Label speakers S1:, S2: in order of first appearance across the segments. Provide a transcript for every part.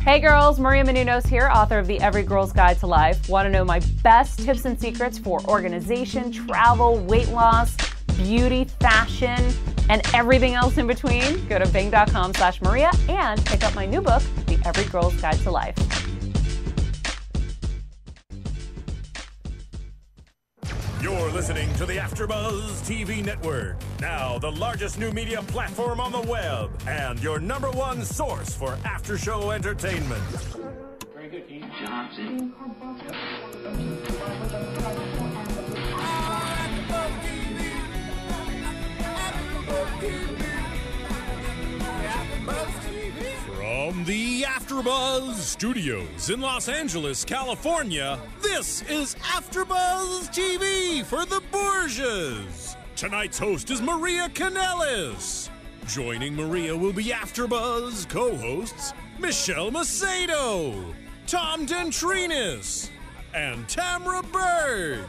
S1: Hey girls, Maria Menounos here, author of the Every Girl's Guide to Life. Want to know my best tips and secrets for organization, travel, weight loss, beauty, fashion, and everything else in between? Go to bing.com/Maria and pick up my new book, The Every Girl's Guide to Life.
S2: You're listening to the AFTERBUZZ TV network, now the largest new media platform on the web, and your #1 source for after-show entertainment.
S3: Very good, Keith Johnson.
S2: From the AFTERBUZZ Studios in Los Angeles, California, this is AFTERBUZZ TV for the Borgias. Tonight's host is Maria Kanellis. Joining Maria will be AFTERBUZZ co-hosts Michelle Macedo, Tom DeTrinis, and Tamra Berg.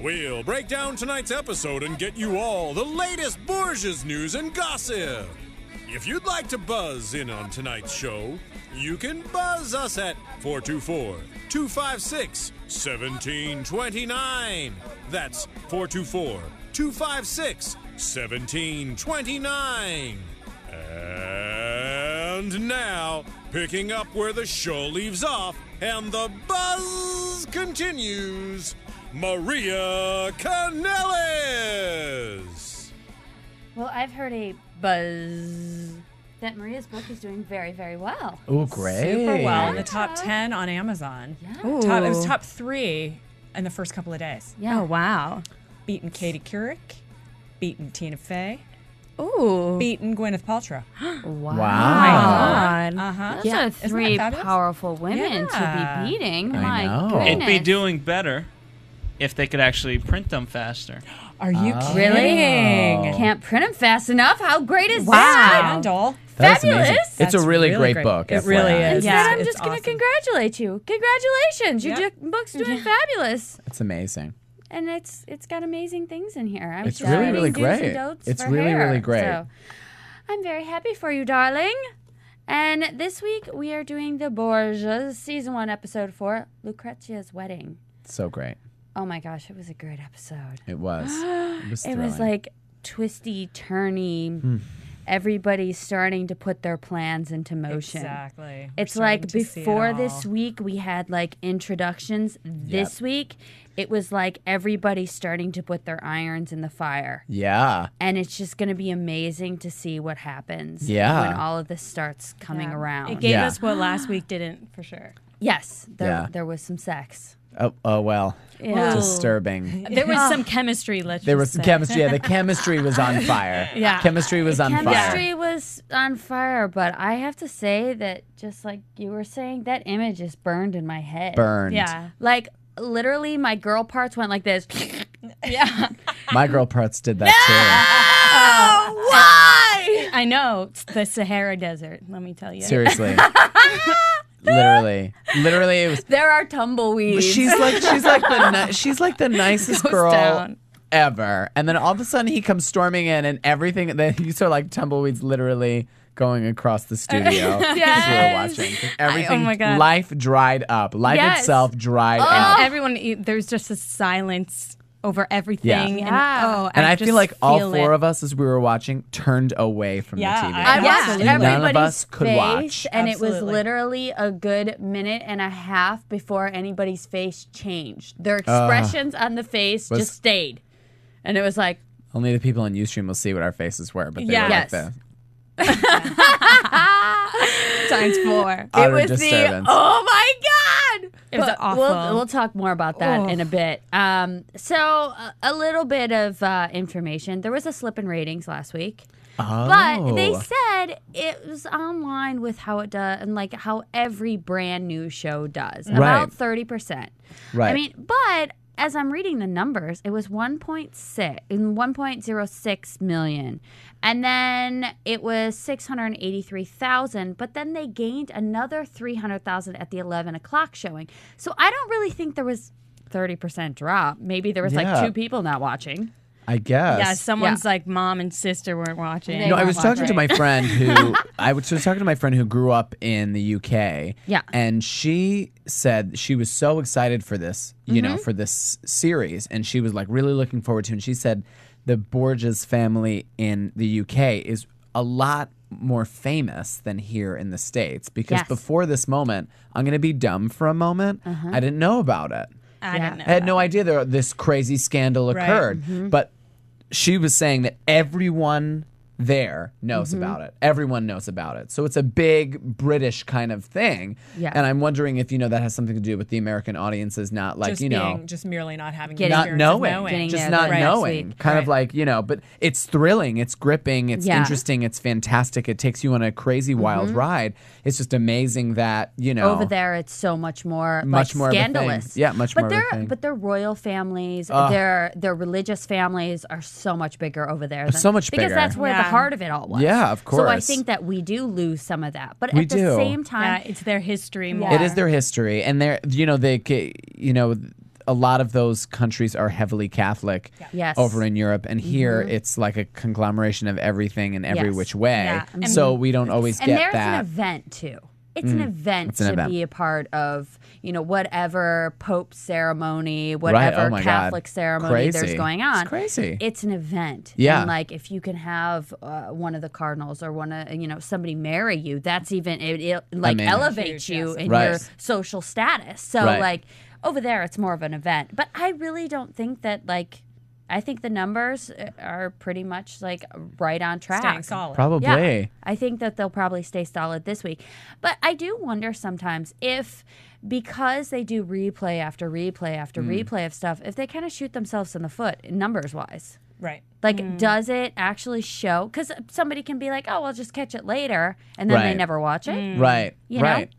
S2: We'll break down tonight's episode and get you all the latest Borgias news and gossip. If you'd like to buzz in on tonight's show, you can buzz us at 424-256-1729. That's 424-256-1729. And now, picking up where the show leaves off and the buzz continues, Maria Kanellis.
S4: Well, I've heard a buzz that Maria's book is doing very, very well.
S5: Oh, great.
S6: Super well. In the top 10 on Amazon.
S4: Yeah.
S6: It was top 3 in the first couple of days.
S4: Yeah.
S7: Oh, wow.
S6: Beaten Katie Couric, beaten Tina Fey,
S7: Ooh.
S6: beaten Gwyneth Paltrow.
S4: Wow.
S7: God.
S6: Uh-huh.
S4: Those are 3
S6: fabulous?
S4: powerful women
S6: Yeah.
S4: to be beating.
S5: I
S4: My
S5: know.
S4: goodness.
S8: It'd be doing better if they could actually print them faster.
S6: Are you
S4: Really?
S6: kidding?
S4: Can't print them fast enough. How great is
S7: Wow.
S4: that?
S6: Scandal.
S5: That's amazing.
S4: Fabulous.
S5: It's a
S6: That's
S5: really
S6: really
S5: great
S6: great.
S5: book.
S6: It really
S5: FYI.
S6: is.
S4: Instead,
S6: Yeah.
S4: I'm
S6: It's
S4: just going to
S6: awesome.
S4: congratulate you. Congratulations.
S6: Yep.
S4: Your book's doing fabulous.
S5: It's amazing.
S4: And it's got amazing things in here. I'm
S5: It's
S4: just
S5: really,
S4: reading
S5: really
S4: do's and
S5: great.
S4: don'ts
S5: It's
S4: for
S5: really,
S4: hair.
S5: really great.
S4: So I'm very happy for you, darling. And this week we are doing The Borgias, Season 1, Episode 4, Lucrezias Wedding.
S5: So great.
S4: Oh my gosh, it was a great episode.
S5: It was. It was
S4: It
S5: thrilling.
S4: was like twisty, turny. Everybody's starting to put their plans into motion.
S6: Exactly.
S4: It's
S6: We're
S4: like
S6: starting to see it
S4: before
S6: all.
S4: this week we had like introductions. This week it was like everybody starting to put their irons in the fire.
S5: Yeah.
S4: And it's just going to be amazing to see what happens
S5: Yeah.
S4: when all of this starts coming around.
S7: It gave
S5: Yeah.
S7: us what last week didn't, for sure.
S4: Yes,
S5: Yeah.
S4: there was some sex.
S5: Oh well.
S4: Yeah.
S5: Disturbing.
S7: There was some chemistry, let's
S5: There
S7: just
S5: was some
S7: say.
S5: chemistry. Yeah, the chemistry was on fire.
S7: Yeah.
S5: Chemistry was on
S4: Chemistry
S5: fire.
S4: was on fire, but I have to say that just like you were saying, that image is burned in my head.
S5: Burned.
S7: Yeah.
S4: Like literally my girl parts went like this.
S7: Yeah.
S5: My girl parts did that
S4: Why?
S7: I know. It's the Sahara Desert, let me tell you.
S5: too. Seriously. Literally, it was.
S4: There are tumbleweeds.
S5: She's like the nicest
S7: Goes
S5: girl
S7: down.
S5: ever, and then all of a sudden he comes storming in, and everything. Then you saw like tumbleweeds literally going across the studio as we were watching. Everything,
S7: my God.
S5: life dried up. Life
S4: Yes.
S5: itself dried
S7: And
S5: up.
S7: everyone, there's just a silence over everything.
S4: Yeah.
S5: And I feel like all
S7: feel
S5: 4
S7: it.
S5: of us, as we were watching, turned away from
S6: Yeah,
S5: the TV.
S4: I watched
S7: Absolutely.
S5: None of
S4: everybody's
S5: us could
S4: face,
S5: watch.
S4: and it was
S7: Absolutely.
S4: literally a good minute and a half before anybody's face changed. Their expressions on the face
S5: Was-
S4: just stayed, and it was like,
S5: Only the people on Ustream will see what our faces were, but they
S7: Yeah.
S5: were
S4: Yes.
S5: like this.
S7: times 4.
S5: Utter
S4: it was
S5: disturbance.
S4: the oh my god.
S7: It was
S4: But
S7: awful.
S4: We'll talk more about that in a bit. So a little bit of information. There was a slip in ratings last week. But they said it was online with how it does and like how every brand new show does. About 30%.
S5: Right.
S4: I mean, but as I'm reading the numbers, it was 1.06 million. And then it was 683,000, but then they gained another 300,000 at the 11 o'clock showing. So I don't really think there was 30% drop. Maybe there was like
S5: Yeah.
S4: 2 people not watching.
S5: I guess.
S7: Yeah, someone's like mom and sister weren't watching.
S4: They
S5: No, I
S4: weren't
S5: was talking to
S4: watching.
S5: my friend who I was talking to my friend who grew up in the UK.
S4: Yeah.
S5: And she said she was so excited for this, you know, for this series, and she was like really looking forward to it. And she said the Borgias family in the UK is a lot more famous than here in the States because
S4: Yes.
S5: before this moment, I'm going to be dumb for a moment. I didn't know about it.
S7: I didn't know.
S5: I had no idea this crazy scandal occurred. But she was saying that everyone there knows about it. Everyone knows about it. So it's a big British kind of thing.
S4: Yeah.
S5: And I'm wondering if, that has something to do with the American audiences not like,
S6: just merely not having
S4: Getting-
S6: the
S5: not
S6: experience of
S5: knowing,
S4: Getting
S5: just
S4: there
S5: not
S4: the
S5: knowing,
S4: next
S5: kind of
S6: Right.
S5: like, but it's thrilling, it's gripping, it's
S4: Yeah.
S5: interesting, it's fantastic. It takes you on a crazy wild ride. It's just amazing that,
S4: Over there, it's so much more
S5: Much more of a thing.
S4: scandalous.
S5: Yeah, much
S4: but
S5: more of a
S4: their
S5: thing.
S4: But their royal families, their religious families are so much bigger over there.
S5: So much
S4: because
S5: bigger.
S4: that's where the
S7: Yeah.
S4: heart of it all was.
S5: Yeah, of
S4: So I
S5: course.
S4: think that we do lose some of that. But
S5: We
S4: at the
S5: do.
S4: same
S7: Yeah,
S4: time,
S7: it's their history more.
S5: It is their history, and they're a lot of those countries are heavily Catholic
S4: Yes.
S5: over in Europe, and here it's like a conglomeration of everything in every
S4: Yes.
S5: which way.
S7: Yeah.
S5: So we don't always
S4: and
S5: get
S4: there's
S5: that.
S4: an event too. It's an event
S5: It's an
S4: to
S5: event.
S4: be a part of, whatever Pope ceremony, whatever
S5: Oh my God.
S4: Catholic ceremony there's
S5: Crazy.
S4: going
S5: It's
S4: on.
S5: crazy.
S4: It's an event.
S5: Yeah.
S4: And like if you can have one of the cardinals or one of, somebody marry you, that's even, it
S5: Amazing.
S4: elevates
S6: Huge,
S4: you
S6: yes.
S4: in
S5: Right.
S4: your social status. So
S5: Right.
S4: like over there, it's more of an event. But I really don't think that I think the numbers are pretty much like right on track.
S6: staying solid.
S5: Probably.
S4: Yeah, I think that they'll probably stay solid this week. But I do wonder sometimes if, because they do replay after replay after replay of stuff, if they kind of shoot themselves in the foot numbers wise.
S6: Right.
S4: Like, does it actually show? Because somebody can be like, oh, I'll just catch it later. And then they
S5: Right.
S4: never watch it.
S5: Right.
S4: You know?
S5: Right.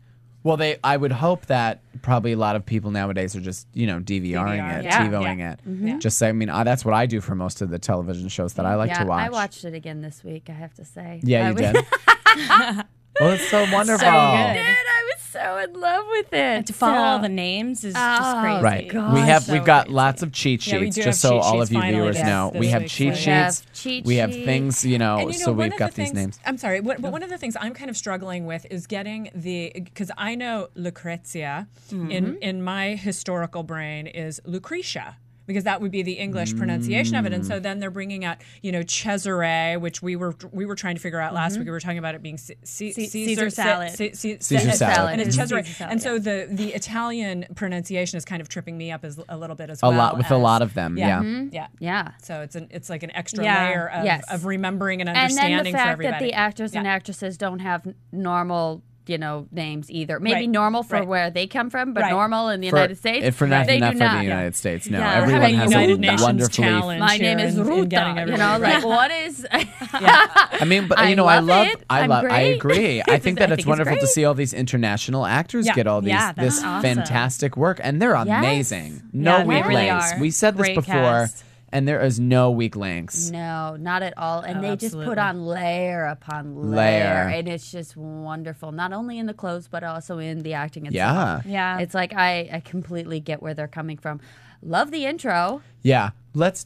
S5: Well, I would hope that probably a lot of people nowadays are just, DVRing it,
S6: yeah.
S5: TiVoing
S6: Yeah.
S5: it.
S4: Mm-hmm.
S5: Just say, that's what I do for most of the television shows that I like
S4: Yeah,
S5: to watch.
S4: I watched it again this week, I have to say.
S5: Yeah,
S4: I
S5: you
S4: was-
S5: did. Well, it's so wonderful.
S4: I did. I was so in love with it.
S7: And to follow all
S4: So-
S7: the names is just crazy.
S5: Right.
S4: God,
S5: We've got lots of cheat
S6: Yeah, we
S5: sheets,
S6: do
S5: just
S6: have
S5: so
S6: cheat
S5: all of
S6: sheets
S5: you
S6: finally
S5: viewers
S6: this-
S5: know.
S6: this
S5: We have
S6: week,
S5: cheat
S6: so
S4: We have
S5: sheets.
S4: cheat
S5: We have
S4: sheet.
S5: things,
S6: And
S5: so
S6: one
S5: we've
S6: of
S5: got
S6: the
S5: these
S6: things,
S5: names.
S6: I'm sorry, but one of the things I'm kind of struggling with is getting because I know Lucrezia in my historical brain is Lucretia. Because that would be the English pronunciation of it, and so then they're bringing out, Cesare, which we were trying to figure out last week. We were talking about it being
S7: Caesar salad.
S5: Caesar salad.
S6: and it's
S7: Mhm.
S6: Cesare.
S7: Caesar salad,
S6: And so the Italian pronunciation is kind of tripping me up a little bit as well.
S5: A lot of them. Yeah.
S6: Yeah.
S4: Yeah.
S6: So it's like an extra
S7: Yeah.
S6: layer of,
S4: Yes.
S6: of remembering and
S4: And
S6: understanding
S4: then the
S6: for
S4: fact
S6: everybody.
S4: that the actors and
S6: Yeah.
S4: actresses don't have normal, names either. Maybe
S6: Right.
S4: normal for
S6: Right.
S4: where they come from, but
S6: Right.
S4: normal in the United States,
S5: For not,
S4: they
S5: not
S4: do
S5: for
S4: not.
S5: the United States. No,
S7: Yeah.
S5: everyone
S6: having
S5: has
S6: United
S5: a
S6: Nations
S5: wonderfully.
S6: challenge.
S4: My name
S6: here
S4: is
S6: in
S4: Ruta.
S6: getting everybody
S4: Like
S6: right.
S4: what is?
S5: I mean, but
S4: I
S5: I
S4: love
S5: love,
S4: it.
S5: I
S4: I'm
S5: love, I
S4: great.
S5: agree. I think that
S4: I
S5: it's
S4: think it's
S5: wonderful to
S4: great.
S5: see all these international actors
S6: Yeah.
S5: get all these
S7: Yeah, that's
S5: this
S7: awesome.
S5: fantastic work, and they're amazing. No
S7: Yeah, they
S5: weak
S7: really
S5: links.
S7: are.
S5: We said this
S7: Great
S5: before,
S7: cast.
S5: and there is no weak links.
S4: No, not at all. And they just put
S6: absolutely.
S4: on layer upon
S5: Layer.
S4: and it's just wonderful. Not only in the clothes, but also in the acting itself.
S5: Yeah,
S7: Yeah.
S4: It's like I completely get where they're coming from. Love the intro.
S5: yeah.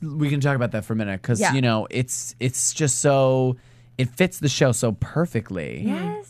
S5: We can talk about that for a minute because
S4: Yeah.
S5: it's just so it fits the show so perfectly.
S4: Yes.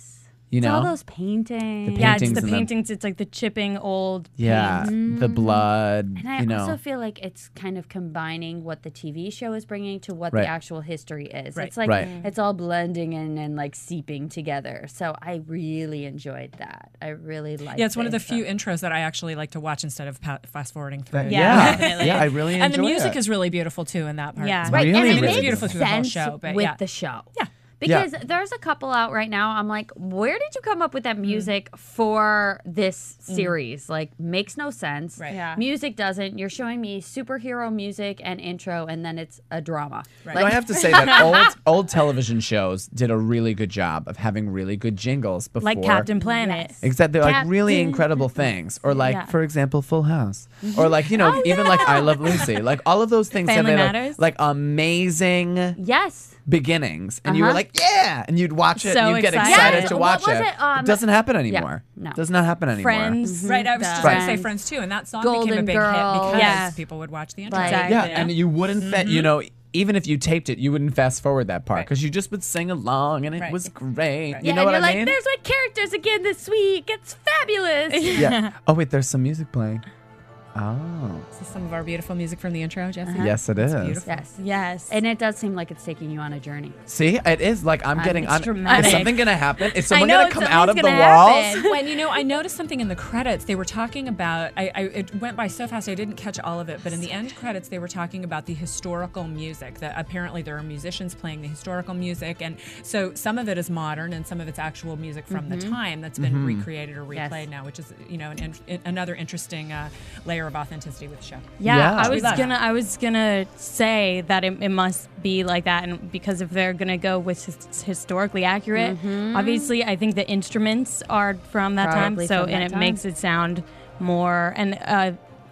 S5: You
S4: It's all
S5: know?
S4: those paintings.
S7: Yeah, it's
S5: paintings
S7: the
S5: and the-
S7: paintings. It's like the chipping old
S5: Yeah,
S7: paint.
S5: the blood.
S4: And I also feel like it's kind of combining what the TV show is bringing to what
S5: Right.
S4: the actual history is.
S6: Right.
S4: It's like
S5: Right.
S4: it's all blending in and like seeping together. So I really enjoyed that. I really liked it.
S6: Yeah, it's one of the few intros that I actually like to watch instead of fast forwarding through.
S7: Yeah, definitely.
S5: yeah, I really enjoy
S6: And the music
S5: it.
S6: is really beautiful too in that part.
S7: Yeah.
S6: as well.
S4: Right,
S5: Really
S4: and it
S5: really
S4: makes
S6: beautiful through the whole
S4: sense
S6: show, but
S4: with
S6: yeah.
S4: the show.
S6: Yeah.
S4: Because there's a couple out right now. I'm like, where did you come up with that music for this series? Like, makes no sense.
S6: Right.
S7: Yeah.
S4: Music doesn't. You're showing me superhero music and intro, and then it's a drama.
S6: Right.
S5: No, I have to say that old television shows did a really good job of having really good jingles before.
S7: Like Captain Planet.
S5: Except they're like really
S4: Captain-
S5: incredible things. Or like,
S7: Yeah.
S5: for example, Full House. Or like, even like I Love Lucy. Like all of those things
S7: Family
S5: have
S7: Matters.
S5: like amazing
S4: Yes.
S5: beginnings. And you were like, yeah. And you'd watch it
S7: So
S5: and you'd get
S7: excited.
S5: excited
S4: Yes.
S5: to
S4: What
S5: watch
S4: was
S5: it.
S4: it?
S5: Doesn't happen anymore.
S4: no.
S5: Does not happen anymore.
S7: Friends.
S6: Right, I was just
S5: Right.
S6: going to say Friends too, and that song
S4: Golden
S6: became a big
S4: Girls.
S6: hit because
S7: Yeah.
S6: people would watch the intro.
S4: Like-
S7: Exactly.
S5: Yeah, and you wouldn't think, even if you taped it, you wouldn't fast forward that part because you just would sing along and it was great. You know what I mean?
S4: There's my characters again this week. It's fabulous.
S5: Yeah. Oh wait, there's some music playing. Oh.
S6: This is some of our beautiful music from the intro, Jesse.
S5: Yes, it is.
S6: Beautiful.
S4: Yes. And it does seem like it's taking you on a journey.
S5: See, it is like is something gonna happen? Is someone
S7: know
S5: gonna come out of the
S7: something's
S5: walls?
S7: gonna
S6: When I noticed something in the credits. They were talking about. It went by so fast I didn't catch all of it. But in the end credits, they were talking about the historical music. That apparently there are musicians playing the historical music, and so some of it is modern and some of it's actual music from the time that's been recreated or replayed now, which is another interesting layer of authenticity with the show.
S7: Yeah, I was gonna say that it must be like that, and because if they're gonna go with historically accurate, obviously I think the instruments are from that time, it makes it sound more. And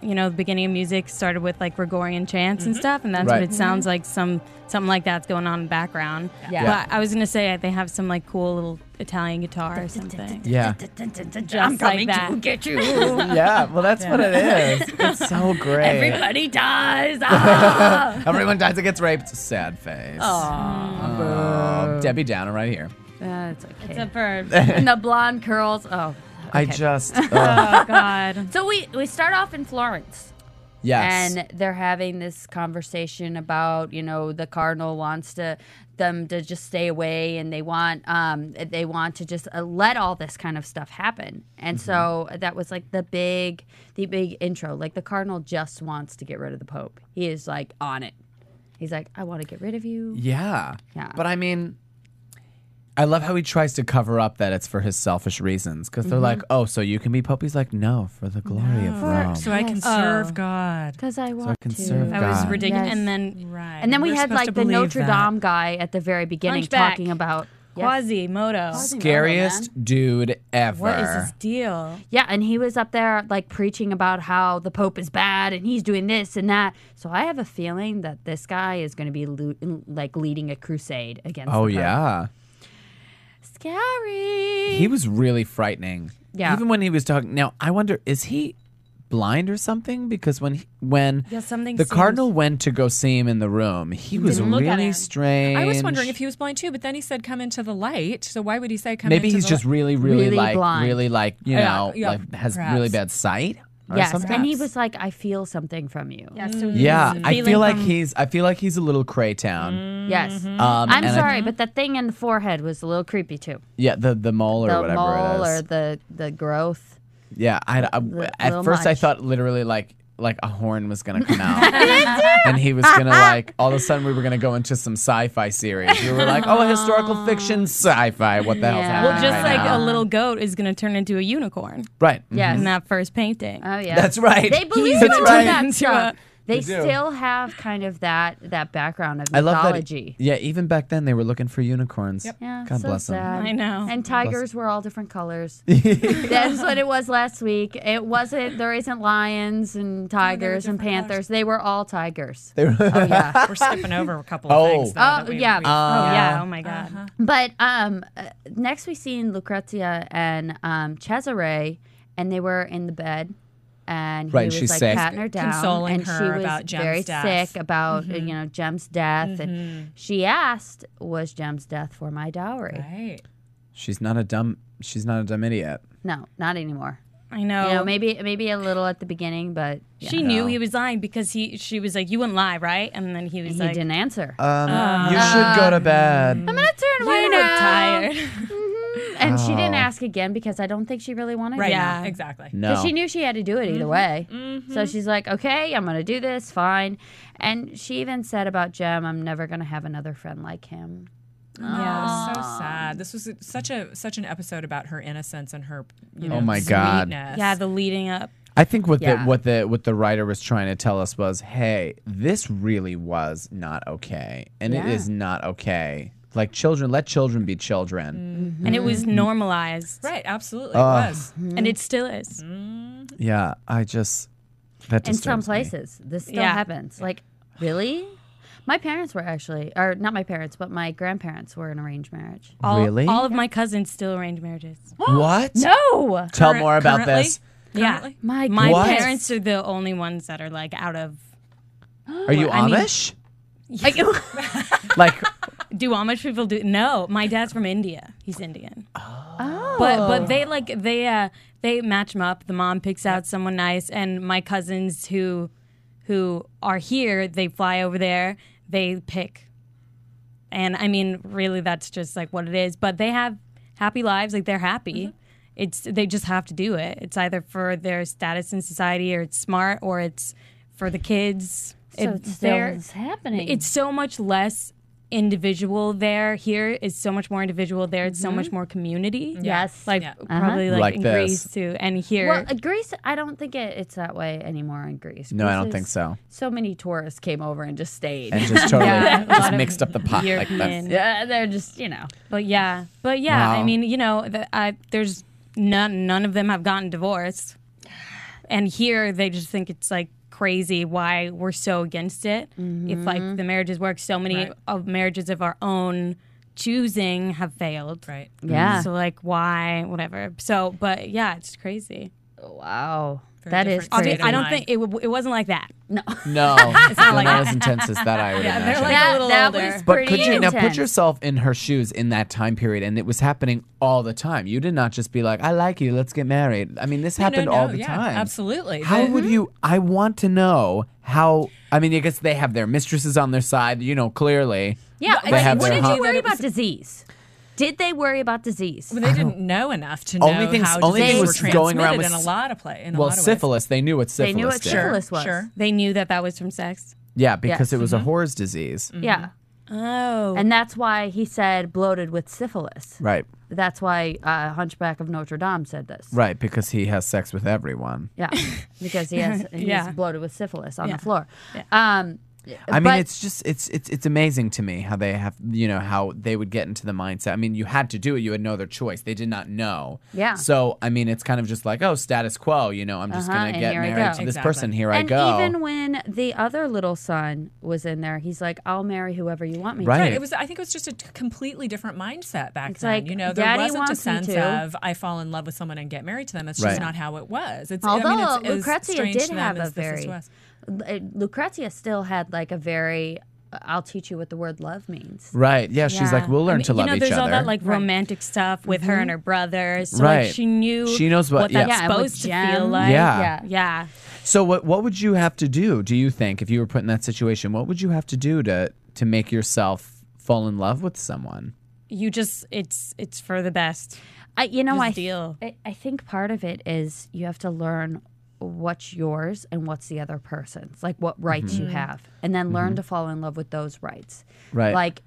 S7: the beginning of music started with like Gregorian chants and stuff, and that's what it sounds like. Something like that's going on in the background. But I was gonna say they have some like cool little Italian guitar or something.
S5: Yeah.
S7: I'm coming to
S4: get you.
S5: Yeah, well, that's what it is. It's so great.
S4: Everybody dies.
S5: Everyone dies and gets raped. Sad face. Oh, Debbie Downer right here.
S4: That's okay.
S7: Except for
S4: And the blonde curls. Oh.
S5: I just.
S7: oh god.
S4: So we start off in Florence.
S5: Yes.
S4: And they're having this conversation about, the cardinal wants them to just stay away, and they want to just let all this kind of stuff happen. And so that was like the big intro. Like the cardinal just wants to get rid of the Pope. He is like on it. He's like, I want to get rid of you.
S5: Yeah.
S4: Yeah.
S5: But I mean, I love how he tries to cover up that it's for his selfish reasons, because they're like, oh, so you can be Pope? He's like, no, for the glory of Rome.
S6: So I can serve God.
S4: Because I want
S5: can
S4: to.
S5: serve
S7: That was
S5: God.
S7: ridiculous.
S4: Yes.
S7: And then
S4: And then we
S6: We're
S4: had
S6: supposed
S4: like
S6: to
S4: the
S6: believe
S4: Notre Dame guy at the very beginning
S7: Hunchback.
S4: talking about
S7: Quasimodo.
S5: Scariest dude ever.
S7: What is his deal?
S4: Yeah, and he was up there like preaching about how the Pope is bad and he's doing this and that. So I have a feeling that this guy is going to be leading a crusade against the Pope.
S5: Yeah.
S4: Scary.
S5: He was really frightening.
S4: Yeah.
S5: Even when he was talking. Now, I wonder, is he blind or something? Because when
S7: something
S5: the
S7: seems-
S5: cardinal went to go see him in the room, he was
S7: didn't look at
S5: really
S7: him.
S5: strange.
S6: I was wondering if he was blind too, but then he said, "Come into the light." So why would he say, "Come"?
S5: Maybe
S6: into
S5: he's
S6: the
S5: just
S6: light?
S5: really
S4: blind.
S5: Has
S6: perhaps.
S5: really bad sight. Or
S4: Yes,
S5: something.
S4: and he was like, I feel something from you.
S7: Yeah, so
S5: Yeah,
S7: he's
S5: I feel
S7: feeling
S5: like
S7: from-
S5: he's a little Craytown.
S4: Yes.
S5: I'm
S4: I'm sorry, but the thing in the forehead was a little creepy too.
S5: Yeah, the mole or
S4: The
S5: whatever
S4: mole
S5: it
S4: or
S5: is.
S4: the growth.
S5: Yeah, at
S4: little
S5: first I
S4: much.
S5: thought literally like a horn was gonna come out, and he was gonna like all of a sudden we were gonna go into some sci-fi series. We were like, oh, historical fiction sci-fi. What the hell's
S4: Yeah.
S5: happening?
S7: Well, just
S5: right
S7: like
S5: now?
S7: a little goat is going to turn into a unicorn
S5: Right.
S4: Yes.
S7: in that first painting.
S4: Oh yeah.
S5: That's right.
S4: They believe
S5: That's
S4: in
S5: right.
S4: that stuff. They
S5: They do.
S4: still have kind of that background of
S5: I love
S4: mythology.
S5: that. Yeah, even back then they were looking for unicorns.
S6: Yep.
S4: Yeah,
S5: God
S4: so
S5: bless them.
S4: sad.
S7: I know.
S4: And tigers were all different colors. That's what it was last week. It wasn't. There isn't lions and tigers and
S6: different
S4: panthers. They were all tigers.
S5: They were-
S4: Oh yeah.
S6: We're skipping over a couple
S5: Oh.
S6: of things. Though,
S4: Oh,
S6: that we-
S4: yeah.
S6: we-
S7: Yeah. Oh my God.
S4: But next we seen Lucrezia and Cesare, and they were in the bed. And
S5: Right,
S4: he
S5: she's
S4: was like
S5: sick.
S4: patting her down,
S6: Consoling
S4: and she
S6: her
S4: was
S6: about Jem's
S4: very
S6: death.
S4: sick about Jem's death. And she asked, "Was Jem's death for my dowry?"
S6: Right.
S5: She's not a dumb idiot.
S4: No, not anymore.
S7: I know.
S4: You know, maybe a little at the beginning, but yeah.
S7: She knew he was lying because she was like, "You wouldn't lie, right?" And then he was
S4: he
S7: like,
S4: didn't answer.
S5: You should go to bed.
S4: I'm gonna turn away
S7: "You
S4: now.
S7: look tired."
S4: And she didn't ask again because I don't think she really wanted
S6: Right.
S4: to.
S7: Yeah.
S6: Exactly.
S5: No.
S4: Because she knew she had to do it either way. So she's like, okay, I'm going to do this, fine. And she even said about Jem, I'm never going to have another friend like him.
S6: Yeah, so sad. This was such an episode about her innocence and her,
S5: Oh my God.
S6: sweetness.
S7: Yeah, the leading up.
S5: I think what
S4: Yeah.
S5: what the writer was trying to tell us was, hey, this really was not okay, and it
S4: Yeah.
S5: is not okay. Like let children be children.
S7: And it was normalized.
S6: Right. Absolutely. It was.
S7: And it still is.
S5: Yeah, I just that
S4: In some
S5: disturbs me.
S4: places, this still
S7: Yeah.
S4: happens. Like, really? My parents were actually, or not my parents, but my grandparents were in arranged marriage.
S5: Really?
S7: All of my cousins still arranged marriages.
S5: What?
S4: No!
S5: Tell more about
S6: Currently?
S5: this.
S7: Yeah.
S6: Currently?
S7: My
S5: What?
S7: parents are the only ones that are like out of.
S5: Are you
S7: I mean-
S5: Amish? Like,
S7: Do Amish people do? No, my dad's from India. He's Indian.
S4: Oh.
S7: But they match them up. The mom picks out someone nice, and my cousins who are here, they fly over there. They pick, and I mean, really, that's just like what it is. But they have happy lives. Like they're happy. They just have to do it. It's either for their status in society, or it's smart, or it's for the kids.
S4: So it's happening.
S7: It's so much less individual there. Here is so much more individual. There it's so much more community.
S4: Yes.
S7: Like probably like in
S5: this.
S7: Greece too. And here.
S4: Well, Greece, I don't think it's that way anymore in Greece.
S5: No, I don't think so.
S4: So many tourists came over and just stayed.
S5: And just totally
S4: Yeah.
S5: just mixed up the pot. Like
S7: European.
S5: that's,
S4: Yeah, they're just,
S7: But yeah.
S5: Wow.
S7: I mean, there's none of them have gotten divorced. And here they just think it's like crazy why we're so against it. If like the marriages work, so many of marriages of our own choosing have failed.
S6: Right.
S4: Yeah.
S7: So like why, whatever. So, but yeah, it's crazy.
S4: Wow.
S6: Very
S4: That is
S6: different
S4: crazy.
S6: state of
S7: I don't
S6: mind.
S7: think it wasn't like that.
S5: no, not as intense as that. I would
S7: Yeah,
S5: imagine.
S7: they're like a little
S4: that
S7: older.
S4: was
S5: But
S4: pretty
S5: could you now put
S4: intense.
S5: yourself in her shoes in that time period, and it was happening all the time? You did not just be like, "I like you, let's get married." I mean, this happened all the time.
S6: Absolutely.
S5: How would you? I want to know how. I mean, I guess they have their mistresses on their side. Clearly.
S4: Yeah,
S5: They
S4: but
S5: have
S4: what
S5: their
S4: did
S5: hum-
S4: you worry about disease? Did they worry about disease?
S6: Well, they didn't know enough to know
S5: Only thing
S6: how
S5: was
S6: diseases were
S5: going around
S6: transmitted
S5: with
S6: in a lot of play. In a
S5: Well,
S6: lot of ways.
S5: syphilis. They knew what syphilis
S4: They knew what
S5: did.
S4: syphilis was.
S6: Sure.
S7: They knew that was from sex.
S5: Yeah, because
S4: Yes.
S5: it was a whore's disease.
S4: Yeah.
S7: Oh.
S4: And that's why he said bloated with syphilis.
S5: Right.
S4: That's why Hunchback of Notre Dame said this.
S5: Right, because he has sex with everyone.
S4: Yeah, because he's bloated with syphilis on the floor.
S7: Yeah.
S5: I mean, it's just it's amazing to me how they have how they would get into the mindset. I mean, you had to do it. You had no other choice. They did not know.
S4: Yeah.
S5: So I mean, it's kind of just like, oh, status quo. I'm just gonna
S4: and
S5: get
S4: here I
S5: married
S4: go.
S5: to this
S6: Exactly.
S5: person. Here
S4: and
S5: I go.
S4: even when the other little son was in there, he's like, "I'll marry whoever you want me
S5: Right.
S6: Right. I think it was just a completely different mindset back
S4: It's
S6: then.
S4: like,
S6: There
S4: Daddy
S6: wasn't a
S4: wants me
S6: sense
S4: to.
S6: of I fall in love with someone and get married to them. It's
S5: Right.
S6: just not how it was. It's,
S4: Although
S6: it's as
S4: Lucrezia
S6: strange
S4: did
S6: to them
S4: have
S6: as
S4: a
S6: this is
S4: very,
S6: to us.
S4: Lucrezia still had like a very, I'll teach you what the word love means.
S5: Right. Yeah. She's like, we'll learn to love each
S7: there's
S5: other.
S7: all that like romantic stuff with her and her brothers. So
S5: Right.
S7: like she knew
S5: She knows what-
S7: that's
S5: yeah.
S4: and with
S7: supposed to
S4: Jem.
S7: feel like.
S5: Yeah.
S7: Yeah.
S5: So what would you have to do? Do you think if you were put in that situation, what would you have to do to make yourself fall in love with someone?
S7: You just it's for the best.
S4: I
S7: deal.
S4: I think part of it is you have to learn what's yours and what's the other person's, like what rights you have, and then learn to fall in love with those rights.
S5: Right.
S4: Like,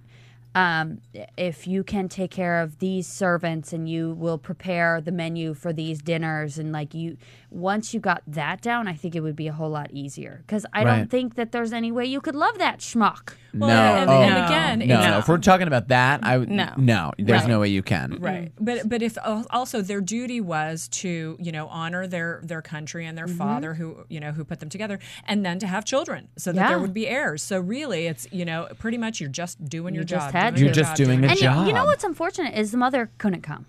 S4: if you can take care of these servants and you will prepare the menu for these dinners, and like once you got that down, I think it would be a whole lot easier. Because I
S5: Right.
S4: don't think that there's any way you could love that schmuck.
S6: Well,
S5: no.
S6: and again,
S5: No. If we're talking about that, I would.
S7: No.
S5: There's no way you can.
S6: Right, but if also their duty was to honor their country and their father who put them together, and then to have children so that there would be heirs. So really, it's pretty much you're just doing your
S4: just
S6: job.
S4: had
S6: doing
S4: to.
S6: your
S5: You're just
S6: job,
S5: doing a
S4: And
S5: job.
S4: you know what's unfortunate is the mother couldn't come.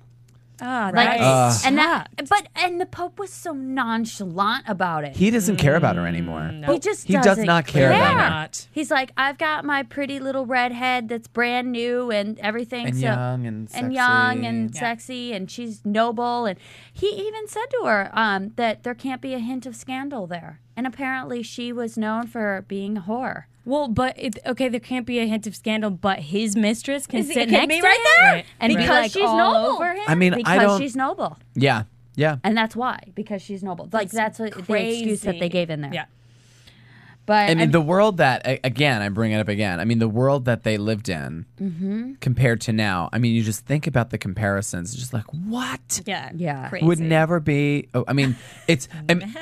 S7: Oh,
S4: Like,
S7: that's
S4: and the Pope was so nonchalant about it.
S5: He doesn't care about her anymore.
S4: He just
S5: He does
S4: doesn't
S5: not care about her.
S6: Not.
S4: He's like, I've got my pretty little redhead that's brand new and everything,
S5: And
S4: so,
S5: young and sexy.
S4: young and sexy, and she's noble. And he even said to her that there can't be a hint of scandal there. And apparently, she was known for being a whore.
S7: well, but there can't be a hint of scandal, but his mistress can sit
S4: Can
S7: next
S4: be
S7: to
S4: right
S7: him
S4: there
S6: Right.
S7: and be
S4: because
S7: like
S4: she's
S7: all
S4: noble.
S7: over him.
S5: I mean, I
S4: because
S5: don't.
S4: she's noble,
S5: Yeah. Yeah.
S4: and that's why, because she's noble. Like that's the excuse that they
S7: crazy.
S4: gave in there.
S6: Yeah.
S4: But
S5: I mean, the world that, again, I bring it up again. I mean, the world that they lived in compared to now. I mean, you just think about the comparisons. Just like, what?
S7: Yeah.
S4: Crazy.
S5: Would never be. I mean, it's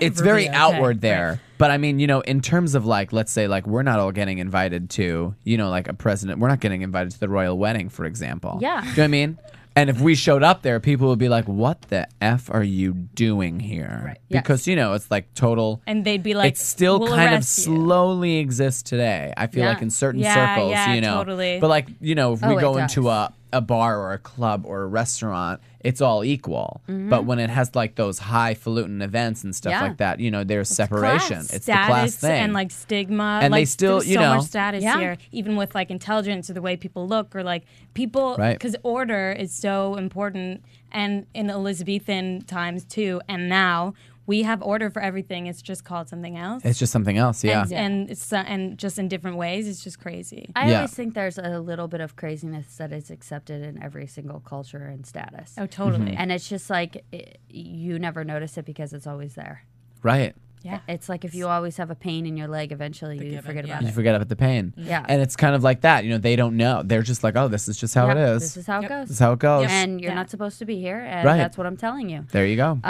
S5: very
S6: be okay.
S5: outward there. But I mean, in terms of like, let's say like we're not all getting invited to, like a president. We're not getting invited to the royal wedding, for example.
S4: Yeah.
S5: Do you know what I mean? And if we showed up there, people would be like, "What the f are you doing here?"
S6: Right.
S5: Because it's like total.
S7: And they'd be like,
S5: it still
S7: "We'll
S5: kind of
S7: arrest you."
S5: slowly exists today. I feel
S4: Yeah.
S5: like in certain
S7: Yeah,
S5: circles,
S7: yeah, totally.
S5: But like, if we
S4: Oh,
S5: go
S4: it
S5: into
S4: does.
S5: a bar or a club or a restaurant, it's all equal. But when it has like those highfalutin events and stuff like that, you know, there's separation.
S7: Class,
S5: it's the class thing.
S7: And like stigma.
S5: And
S7: like,
S5: they still,
S7: there's
S5: you
S7: so
S5: know.
S7: much status here, even with like intelligence or the way people look or like people, because order is so important. And in Elizabethan times too, and now we have order for everything. It's just called something else.
S5: It's just something else, yeah.
S7: And it's and just in different ways. It's just crazy.
S4: I always think there's a little bit of craziness that is accepted in every single culture and status.
S7: Oh, totally.
S4: And it's just like you never notice it because it's always there.
S5: Right.
S4: Yeah. It's like if you always have a pain in your leg, eventually you forget about
S5: You
S4: it.
S5: forget about the pain.
S4: Yeah.
S5: And it's kind of like that. You know, they don't know. They're just like, oh, this is just how it is.
S4: This is how it goes.
S5: This is how it goes.
S4: And you're not supposed to be here, and that's what I'm telling you.
S5: There you go.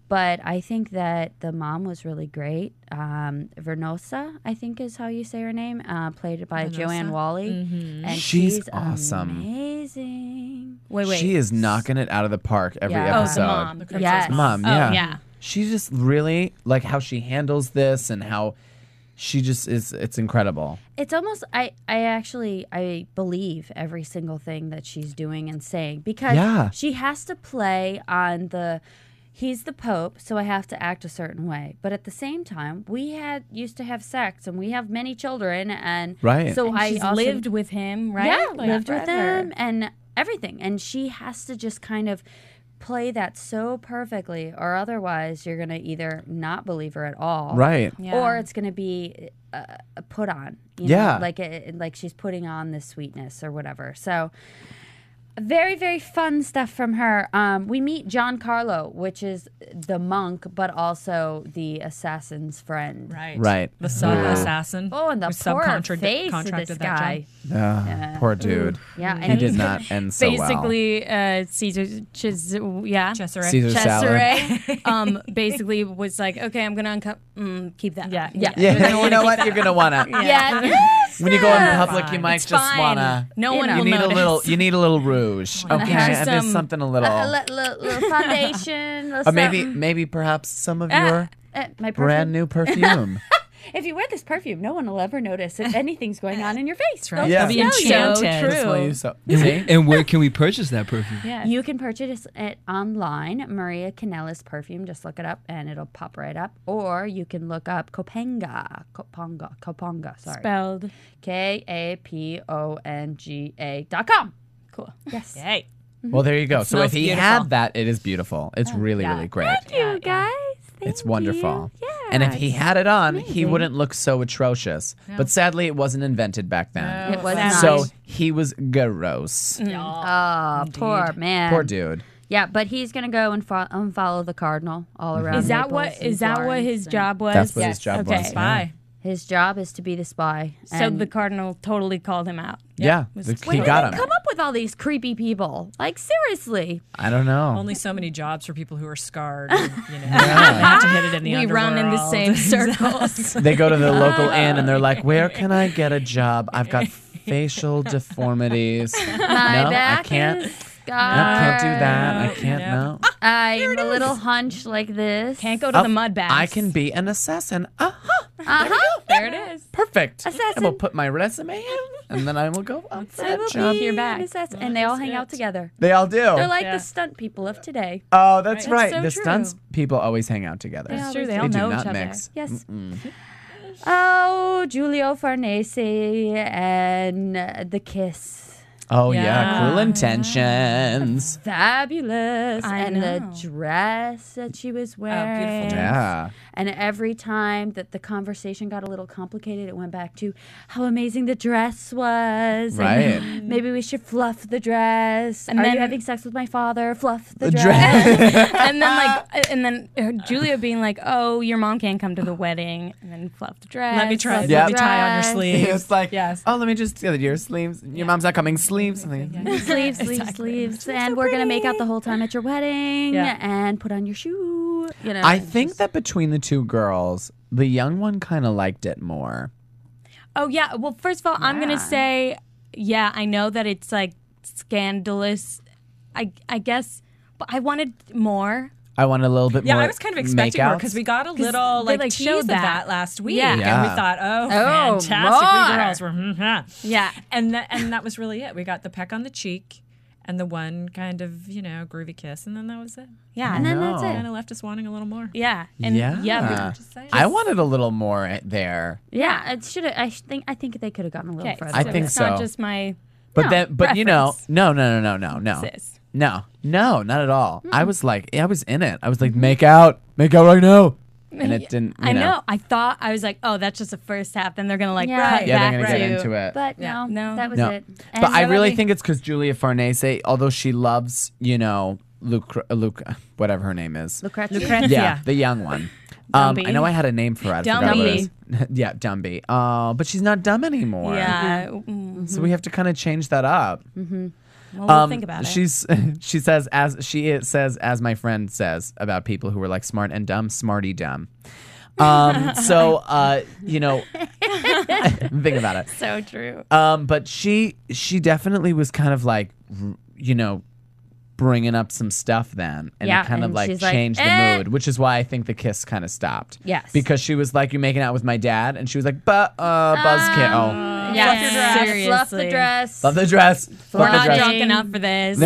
S4: But I think that the mom was really great. Vernosa, I think is how you say her name, played by Joanne Wally. And
S5: she's awesome.
S4: Amazing.
S7: Wait.
S5: She is knocking it out of the park every episode.
S7: Oh, the mom. The
S4: Yes.
S5: Mom, yeah.
S7: Oh, yeah.
S5: She just really, like how she handles this and how she just is, it's incredible.
S4: It's almost, I believe every single thing that she's doing and saying because she has to play on he's the Pope, so I have to act a certain way. But at the same time, we used to have sex and we have many children. And so
S7: and she's lived with him, right?
S4: Yeah,
S7: like
S4: lived with him and everything. And she has to just kind of play that so perfectly, or otherwise you're going to either not believe her at all.
S5: Right.
S4: Or it's going to be put on. You know, like she's putting on this sweetness or whatever. So very, very fun stuff from her. We meet Giancarlo, which is the monk, but also the assassin's friend.
S5: Right.
S6: The sub assassin.
S4: Oh, and the poor face of this guy.
S5: Poor dude.
S4: Yeah,
S5: he did not end so well.
S7: Basically, Caesar
S6: Cesare.
S7: Basically was like, okay, I'm gonna keep that.
S6: Yeah.
S5: You know what? You're gonna wanna. When you go in public, you might just wanna.
S7: No one will notice.
S5: You need a little rouge. Okay, there's something a little.
S4: Little foundation.
S5: Or maybe perhaps some of your
S4: my
S5: brand new perfume.
S4: If you wear this perfume, no one will ever notice if anything's going on in your face.
S6: Right?
S5: Yeah.
S6: They'll be enchanted.
S7: True.
S9: And where can we purchase that perfume?
S4: Yeah. You can purchase it online, Maria Kanellis perfume. Just look it up and it'll pop right up. Or you can look up Koponga. Sorry.
S7: Spelled
S4: KAPONGA.com.
S7: cool.
S4: Yes.
S6: Hey.
S5: Well, there you go. So if
S6: smells
S5: he
S6: beautiful.
S5: had that, it is beautiful. It's really, really great.
S4: Thank you, guys.
S5: It's wonderful.
S4: Yeah.
S5: And if he had it on, he wouldn't look so atrocious. But sadly, it wasn't invented back then.
S4: It was not.
S5: So he was gross.
S4: Oh, poor man.
S5: Poor dude.
S4: Yeah, but he's gonna go and unfollow the cardinal all around.
S7: Is that
S4: Naples and
S7: what
S4: Florence
S7: his
S4: and-
S7: job was?
S5: That's what his job was.
S6: Spy.
S4: His job is to be the spy.
S7: So
S4: And
S7: the cardinal totally called him out.
S5: Yeah,
S4: Where
S5: he
S4: did
S5: got
S4: they
S5: him.
S4: come up with all these creepy people? Like seriously.
S5: I don't know.
S6: Only so many jobs for people who are scarred. And, they have to hit it in the
S7: We
S6: underworld.
S7: run in the same circles.
S5: They go to the local inn and they're like, "Where can I get a job? I've got facial deformities.
S4: My
S5: No, I
S4: back
S5: can't.
S4: is
S5: I can't do that. I
S4: scarred.
S5: can't. No.
S4: I'm a little hunched like this.
S7: Can't go to the mud baths.
S5: I can be an assassin.
S7: There it is.
S5: Perfect.
S4: Assassin.
S5: I will put my resume in, and then I will go out for
S4: I
S5: that
S4: will
S5: job.
S4: be
S7: Your
S4: an
S7: back.
S4: assassin. And they all hang out together.
S5: They all do.
S4: They're like the stunt people of today.
S5: Oh, that's right.
S7: so
S5: The
S7: true.
S5: stunts people always hang out together.
S4: That's
S7: true. They
S5: They
S7: all
S5: do
S7: know
S5: not
S7: each other.
S5: mix.
S4: Yes. Oh, Giulio Farnese and the kiss.
S5: Oh yeah,
S6: Yeah.
S5: Cruel Intentions.
S4: Fabulous.
S7: I
S4: and
S7: know.
S4: the dress that she was wearing.
S6: beautiful dress.
S5: Yeah.
S4: And every time that the conversation got a little complicated, it went back to how amazing the dress was.
S5: Right.
S4: And maybe we should fluff the dress.
S7: And
S4: Are
S7: then-
S4: you having sex with my father? Fluff the
S5: The
S4: dress.
S7: and then Julia being like, "Oh, your mom can't come to the wedding," and then fluff the dress.
S6: Let me try.
S4: Fluff
S5: Yeah.
S6: Let me tie on your
S4: dress.
S6: sleeve.
S5: It's like,
S6: Yes.
S5: oh, let me just get your sleeves. Your mom's not coming. Sleeves.
S4: Sleeves. And we're going to make out the whole time at your wedding
S6: Yeah.
S4: and put on your shoe. You know,
S5: I think that between the two girls, the young one kind of liked it more.
S7: Oh yeah. Well, first of all, I'm gonna say, yeah, I know that it's like scandalous. I guess, but I wanted more.
S5: I wanted a little bit
S6: Yeah,
S5: more.
S6: I was kind of expecting more
S5: makeouts.
S6: because we got a little
S7: they,
S6: like
S7: showed
S6: tease of that last week,
S7: Yeah.
S6: and we
S5: Yeah.
S6: thought, oh,
S4: Oh,
S6: fantastic,
S4: more.
S6: we girls were,
S7: Yeah.
S6: and that was really it. We got the peck on the cheek, and the one kind of, groovy kiss, and then that was it.
S7: Yeah.
S4: And then that's it.
S6: Kind of left us wanting a little more.
S7: Yeah. And
S6: Just saying.
S5: I wanted a little more there.
S4: Yeah, it should. I think they could have gotten a little further.
S5: I think
S7: it's not
S5: so.
S7: just my
S5: But no,
S7: preference.
S5: no.
S7: sis.
S5: No, not at all. I was in it. I was like, make out right now. And it didn't,
S7: I know. I thought, I was like, oh, that's just the first half. Then they're going to cut
S5: Yeah, they're
S7: back
S5: going to get
S7: to-
S5: into it.
S4: But no, that was
S5: No.
S4: it.
S5: But I really think it's because Julia Farnese, although she loves, whatever her name is.
S4: Lucrezia.
S5: Yeah, the young one. I
S7: Dumby.
S5: know I had a name for it. I forgot what it is. Yeah, Dumby. But she's not dumb anymore.
S7: Yeah.
S5: So we have to kind of change that up.
S7: Well, we'll think about it.
S5: She says, as my friend says about people who were like smart and dumb, smarty dumb. So think about it.
S7: So true.
S5: But she definitely was kind of like, bringing up some stuff then, and it kind of like
S4: she's like,
S5: changed the mood, which is why I think the kiss kind of stopped.
S4: Yes.
S5: Because she was like, "You making out with my dad?" And she was like, buzzkill.
S4: Yeah,
S7: Seriously.
S4: fluff the dress.
S5: Love the dress.
S7: We're
S5: Fuck the
S7: not
S5: dress.
S7: drunk enough for this.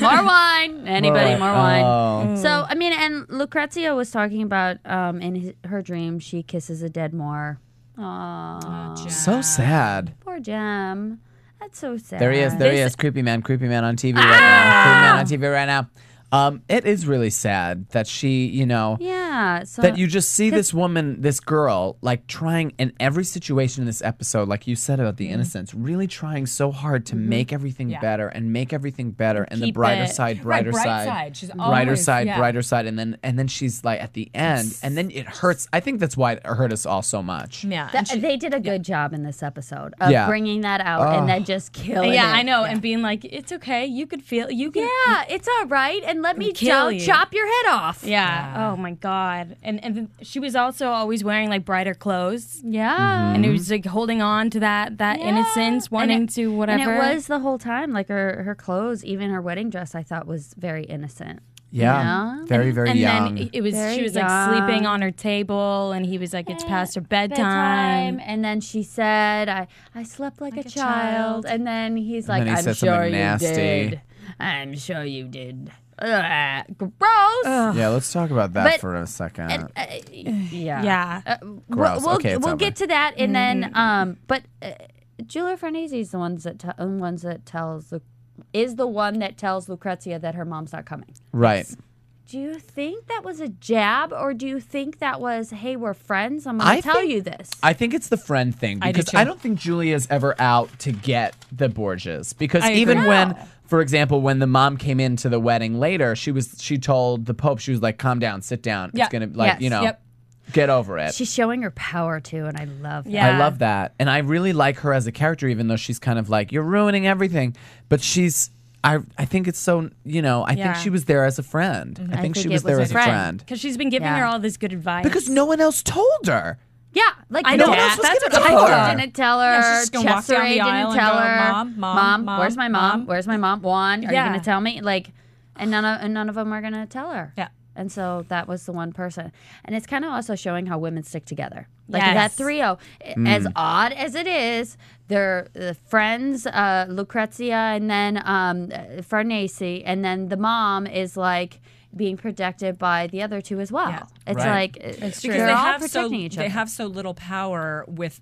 S4: More wine. Anybody, more wine.
S5: Oh.
S4: So, I mean, and Lucrezia was talking about in her dream, she kisses a dead Moor. Aww.
S5: So sad.
S4: Poor Jem. That's so sad.
S5: There he is. Creepy man on TV right now. Creepy man on TV right now. It is really sad that she,
S4: Yeah. So
S5: that you just see this woman, this girl, like trying in every situation in this episode, like you said about the innocence, really trying so hard to make everything better and make everything better, and the
S7: Keep
S5: brighter
S7: it-
S5: side,
S6: Right,
S5: brighter
S6: bright
S5: side,
S6: side. She's
S5: brighter
S6: always-
S5: side,
S6: yeah.
S5: brighter side, and then she's like at the end, and then it hurts. I think that's why it hurt us all so much.
S6: Yeah. and she-
S4: they did a good job in this episode of bringing that out and then just killing it.
S7: Yeah, I know. And being like, it's okay. You could feel,
S4: Yeah, it's all right. And let me
S7: Kill you.
S4: chop your head off.
S7: Yeah. Oh my God. And then she was also always wearing like brighter clothes.
S4: Yeah.
S7: And it was like holding on to that innocence, wanting to whatever.
S4: And it was the whole time, like her clothes, even her wedding dress, I thought was very innocent.
S5: Yeah, very, very
S7: and
S5: young.
S7: then it was
S4: Very
S7: she was like
S4: young.
S7: sleeping on her table, and he was like, "It's past her bedtime."
S4: And then she said, I slept like a child. And then he's like,
S5: then he
S4: I'm
S5: said
S4: sure
S5: something
S4: you
S5: nasty.
S4: did. I'm sure you did. Ugh, gross.
S5: Yeah, let's talk about that
S4: But-
S5: for a second.
S4: Yeah.
S7: Yeah.
S5: Gross.
S4: We'll,
S5: Okay, it's
S4: we'll
S5: over.
S4: get to that, and then but Julia Farnese is the ones that is the one that tells Lucrezia that her mom's not coming.
S5: Right.
S4: Do you think that was a jab, or do you think that was, hey, we're friends? I'm going to tell you this.
S5: I think it's the friend thing,
S6: I do
S5: because
S6: too.
S5: I don't think Julia's ever out to get the Borgias, because
S6: I
S5: even
S6: agree.
S5: when, for example, when the mom came into the wedding later, she told the Pope, she was like, calm down, sit down.
S6: Yeah.
S5: It's going to
S4: Yes.
S5: get over it.
S4: She's showing her power too, and I love that.
S7: Yeah.
S5: I love that. And I really like her as a character, even though she's kind of like, you're ruining everything. But I think it's so, I think she was there as a friend. I think she
S4: think
S5: was
S4: it was
S5: there
S4: a
S5: as a
S4: friend.
S5: friend.
S7: Because she's been giving
S4: Yeah.
S7: her all this good advice.
S5: Because no one else told her.
S4: Yeah, like
S7: I
S4: no
S7: know.
S4: one else
S7: That's
S4: was
S7: what
S4: gonna
S7: I
S4: tell her.
S7: thought.
S4: Didn't tell her.
S6: Yeah, she's just gonna walk down
S4: Cesare
S6: the aisle
S4: didn't
S6: and
S4: tell
S6: go,
S4: her.
S6: Mom,
S4: where's my mom?
S6: Mom.
S4: Where's my mom? Juan, are
S7: Yeah.
S4: you gonna tell me? Like, and none of them are gonna tell her.
S6: Yeah.
S4: And so that was the one person. And it's kind of also showing how women stick together. Like
S7: Yes.
S4: that trio, as odd as it is, they're friends, Lucrezia and then Farnese, and then the mom is like being protected by the other two as well.
S6: Yeah.
S4: It's
S5: Right.
S4: like
S6: Because
S4: they're
S6: they
S4: all
S6: have
S4: protecting each other.
S6: they have so little power with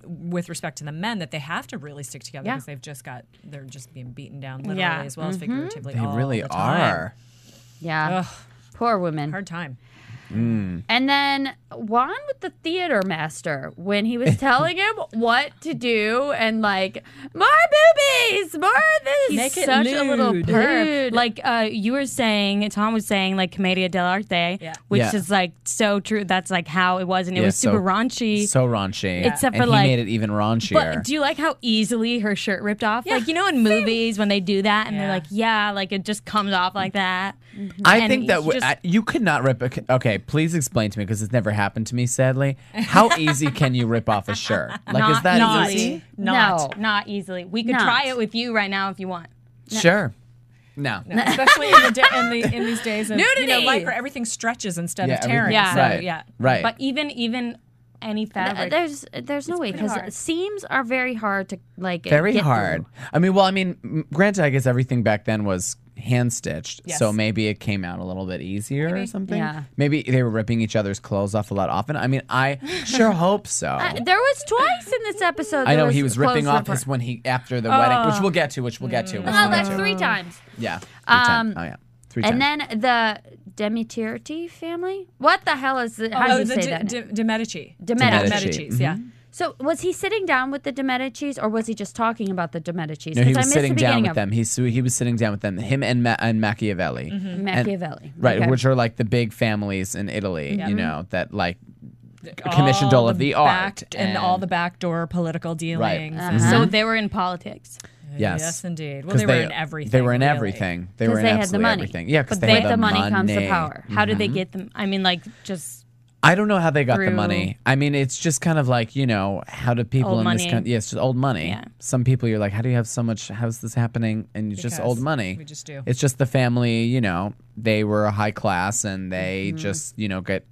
S6: respect to the men that they have to really stick together
S4: Yeah.
S6: because they're just being beaten down literally
S7: Yeah.
S6: as well as figuratively.
S5: They
S6: all
S5: really
S6: the time.
S5: are.
S4: yeah.
S6: Ugh,
S4: Poor women.
S6: hard time.
S4: And then Juan with the theater master, when he was telling him what to do and like, more boobies, more of this.
S7: He's such a little perv. Like you were saying, Tom was saying, like Commedia dell'arte, which
S5: Yeah.
S7: is like so true. That's like how it was, and it
S5: Yeah,
S7: was super
S5: so-
S7: raunchy.
S5: So raunchy.
S7: Except
S5: and
S7: for,
S5: he
S7: like-
S5: made it even raunchier.
S7: But do you like how easily her shirt ripped off? Like, in movies when they do that and they're
S6: Yeah.
S7: like, it just comes off like that.
S5: I
S7: and
S5: think that
S7: he just-
S5: you could not rip a... Okay, please explain to me, because it's never happened to me, sadly. How easy can you rip off a shirt? Like, is that
S7: not
S5: easy?
S7: Not easily. We could
S4: Not.
S7: try it with you right now if you want.
S5: Sure. No.
S6: Especially in these days of
S4: Nudity!
S6: lycra, everything stretches instead
S5: Yeah,
S6: of tearing.
S5: everything-
S6: So,
S5: right.
S6: yeah.
S5: Right.
S7: But even any fabric.
S4: There's no way because seams are very hard to like.
S5: Very
S4: get
S5: hard.
S4: through.
S5: I mean, granted, I guess everything back then was hand stitched,
S6: Yes.
S5: so maybe it came out a little bit easier or something.
S4: Yeah.
S5: Maybe they were ripping each other's clothes off a lot often. I mean, I sure hope so.
S4: There was twice in this episode.
S5: I know
S4: there
S5: he was ripping
S4: clothes
S5: off his when he after the wedding, which we'll get to.
S4: that's 3 times.
S5: Yeah. 3 times. Oh yeah. 3 times.
S4: And then the Demetirti family. What the hell is it? How do you say that?
S6: De Medici.
S4: De Medici.
S6: Medicis, yeah.
S4: So was he sitting down with the De Medicis, or was he just talking about the De Medicis?
S5: No, he
S4: 'Cause I
S5: was
S4: missed
S5: sitting
S4: the
S5: down
S4: beginning
S5: with
S4: of
S5: them. He was sitting down with them. Him and Machiavelli.
S4: Mm-hmm. Machiavelli.
S5: Right,
S4: Okay.
S5: which are like the big families in Italy. You know that like
S6: All
S5: commissioned all of the art
S6: and all the backdoor political dealings.
S5: Right.
S6: and-
S7: So they were in politics.
S5: Yes.
S6: Yes, indeed. Well,
S5: 'Cause
S6: they were in everything.
S5: They were in
S6: really.
S5: everything. They were
S4: 'Cause
S5: in
S4: they had the
S5: absolutely
S4: money.
S5: everything. Yeah, because
S4: But
S5: they had
S4: with the money comes the power.
S7: How did they get them? I mean, like just
S5: I don't know how they got the
S7: through
S5: money. I mean, it's just kind of like, how do people
S7: Old
S5: in this
S7: money.
S5: country? Yeah, it's just old money.
S7: Yeah.
S5: Some people, you're like, how do you have so much? How's this happening? And it's just
S6: Because
S5: old money.
S6: we just do.
S5: It's just the family, they were a high class and they just,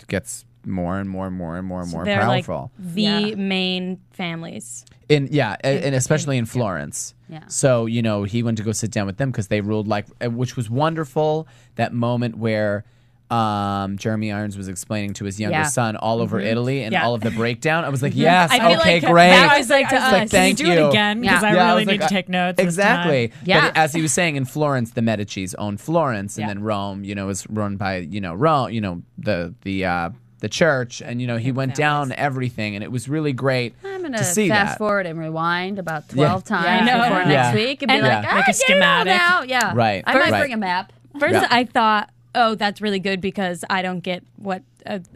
S5: gets more and more and more and more and more
S7: they're
S5: powerful.
S7: like the main families.
S5: And especially in Florence.
S4: Yeah.
S5: So, he went to go sit down with them because they ruled which was wonderful. That moment where Jeremy Irons was explaining to his younger son all over Italy and all of the breakdown. I was like, yes,
S7: I feel
S5: okay,
S7: like
S5: great.
S7: that was like to us.
S5: Thank
S6: Can you do it again? Because I
S5: Yeah,
S6: really
S5: was
S6: need
S5: like,
S6: to take notes.
S5: Exactly.
S6: This time.
S4: Yeah.
S5: But as he was saying, in Florence, the Medicis owned Florence, and
S6: Yeah.
S5: then Rome, is run by, Rome, the church, and he went down everything, and it was really great
S4: I'm gonna
S5: to see
S4: fast
S5: that.
S4: forward and rewind about 12
S6: Yeah.
S4: times
S6: Yeah.
S4: before
S6: Yeah.
S4: next week and be
S7: And
S4: like,
S5: Yeah.
S4: I
S6: Make a
S4: get it all
S6: schematic.
S4: now. Yeah.
S5: Right.
S4: I might
S5: Right.
S4: bring a map.
S7: First,
S5: Yeah.
S7: I thought, oh, that's really good because I don't get what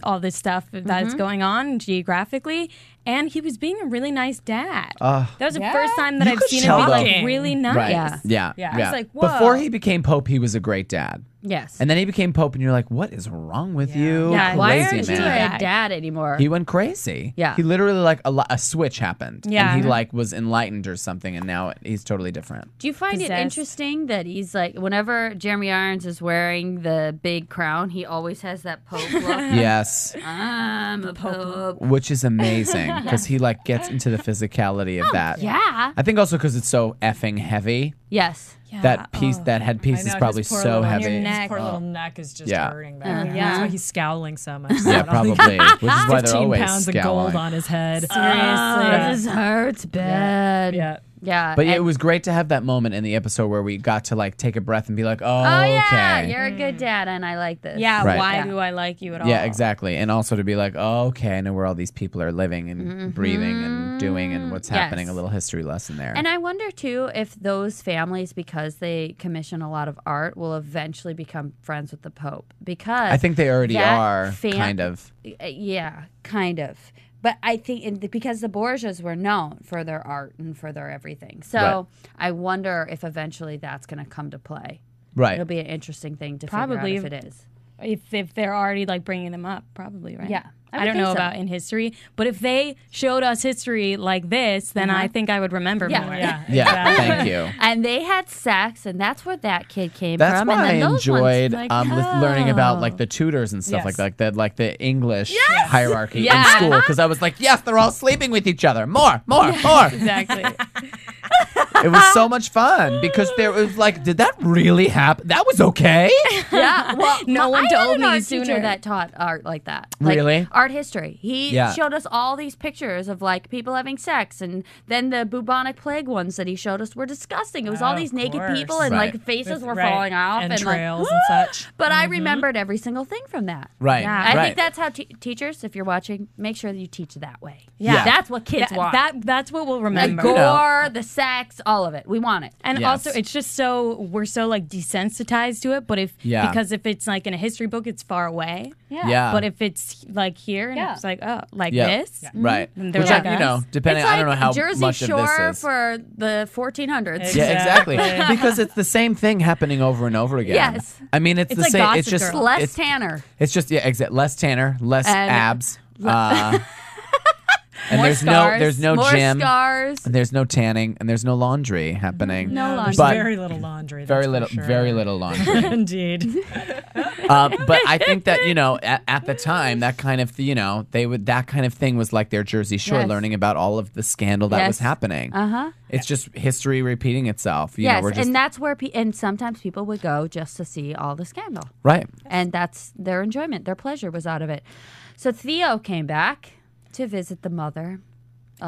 S7: all this stuff that's going on geographically. And he was being a really nice dad. that was the first time that
S5: You
S7: I've
S5: could
S7: seen
S5: tell
S7: him be
S5: though.
S7: like really nice.
S5: Right.
S4: Yeah.
S5: Yeah.
S6: Yeah.
S7: I was like,
S5: Before
S7: whoa.
S5: he became Pope, he was a great dad.
S4: Yes.
S5: And then he became Pope, and you're like, what is wrong with you?
S7: Yeah,
S4: Why
S5: Crazy
S4: aren't you
S5: man.
S4: a dad anymore?
S5: He went crazy.
S4: Yeah.
S5: He literally a switch happened.
S7: Yeah.
S5: And he was enlightened or something, and now he's totally different.
S4: Do you find it
S7: Possessed.
S4: interesting that he's like, whenever Jeremy Irons is wearing the big crown, he always has that Pope look?
S5: Yes.
S4: I'm a Pope.
S5: Which is amazing because he gets into the physicality of that.
S4: Yeah.
S5: I think also because it's so effing heavy.
S4: Yes.
S5: That headpiece
S6: I
S5: is
S6: know,
S5: probably
S6: his poor
S5: so
S6: little-
S5: heavy.
S7: Your
S6: His
S7: neck.
S6: poor little neck is just
S5: Yeah.
S6: hurting there.
S4: Yeah.
S6: That's why he's scowling so much.
S5: Yeah, probably. Which is why they're
S6: 15
S5: always
S6: pounds of
S5: scowling.
S6: gold on his head.
S4: This hurts bad.
S6: Yeah.
S4: Yeah.
S5: But
S4: and-
S5: it was great to have that moment in the episode where we got to take a breath and be like, oh,
S4: Oh, yeah.
S5: okay.
S4: You're a good dad, and I like this.
S7: Yeah,
S5: Right.
S7: why
S4: Yeah.
S7: do I like you at all?
S5: Yeah, exactly. And also to be like, oh, okay, I know where all these people are living and breathing and doing and what's happening.
S4: Yes.
S5: A little history lesson there.
S4: And I wonder, too, if those families, because they commission a lot of art, will eventually become friends with the Pope. Because
S5: I think they already
S4: that
S5: are,
S4: fam-
S5: kind of.
S4: Yeah, kind of. But I think because the Borgias were known for their art and for their everything. So
S5: Right.
S4: I wonder if eventually that's going to come to play.
S5: Right.
S4: It'll be an interesting thing to
S7: Probably.
S4: figure out if it is.
S7: If they're already bringing them up, probably, right?
S4: Yeah, I
S7: I
S4: would
S7: don't
S4: think
S7: know
S4: so.
S7: about in history, but if they showed us history like this, then I think I would remember
S4: Yeah.
S7: more.
S6: Yeah.
S5: Yeah,
S6: exactly.
S5: thank you.
S4: And they had sex, and that's where that kid came
S5: That's
S4: from.
S5: why
S4: and then
S5: I
S4: those
S5: enjoyed
S4: ones,
S5: learning about the tutors and stuff
S6: Yes.
S5: like the English hierarchy
S4: Yeah.
S5: in school because I was like, yes, they're all sleeping with each other. More.
S7: Exactly.
S5: It was so much fun because there was did that really happen? That was okay.
S4: Yeah, well,
S7: No one
S4: I had
S7: told
S4: an
S7: me
S4: art
S7: sooner.
S4: teacher that taught art like that.
S5: Really?
S4: Art history. He
S5: Yeah.
S4: showed us all these pictures of people having sex, and then the bubonic plague ones that he showed us were disgusting. It was all
S6: Oh,
S4: these
S6: of
S4: naked
S6: course.
S4: people, and
S5: Right.
S4: faces were
S6: Right.
S4: falling off, and
S6: Entrails and such.
S4: But I remembered every single thing from that.
S5: Right.
S7: Yeah.
S4: I
S5: right.
S4: think that's how teachers, if you're watching, make sure that you teach that way.
S5: Yeah.
S4: That's what kids want.
S7: That's what we'll
S4: the
S7: remember.
S4: gore, the sex, all of it. We want it.
S7: And
S5: Yes.
S7: also, it's just we're so desensitized to it. But because if it's in a history book, it's far away.
S5: Yeah.
S7: But if it's here and
S4: Yeah.
S7: it's
S5: Yeah.
S7: this,
S5: Right.
S7: And they're
S5: Which
S7: like
S5: I, depending,
S4: It's
S5: I don't know how
S4: Jersey
S5: much
S4: Shore
S5: of this is.
S4: for the 1400s.
S5: Yeah, exactly. Because it's the same thing happening over and over again.
S4: Yes.
S5: I mean, it's the
S7: like
S5: same. It's
S7: Gossip
S5: just
S7: Girl.
S4: Less
S5: it's,
S4: Tanner.
S5: It's just less Tanner, less
S4: And-
S5: abs. And
S4: More scars,
S5: there's no
S4: more
S5: gym,
S4: scars.
S5: and there's no tanning, and there's no laundry happening.
S4: No laundry.
S6: There's
S5: But
S6: very little laundry.
S5: very
S6: that's
S5: little,
S6: for sure.
S5: very little laundry.
S6: Indeed.
S5: But I think that at the time, that kind of that kind of thing was like their Jersey Shore,
S4: Yes.
S5: learning about all of the scandal that was
S4: Yes.
S5: happening.
S4: Uh-huh.
S5: It's just history repeating itself. You
S4: Yes,
S5: know, we're just
S4: and that's where and sometimes people would go just to see all the scandal.
S5: right.
S4: And that's their enjoyment, their pleasure was out of it. So Theo came back to visit the mother.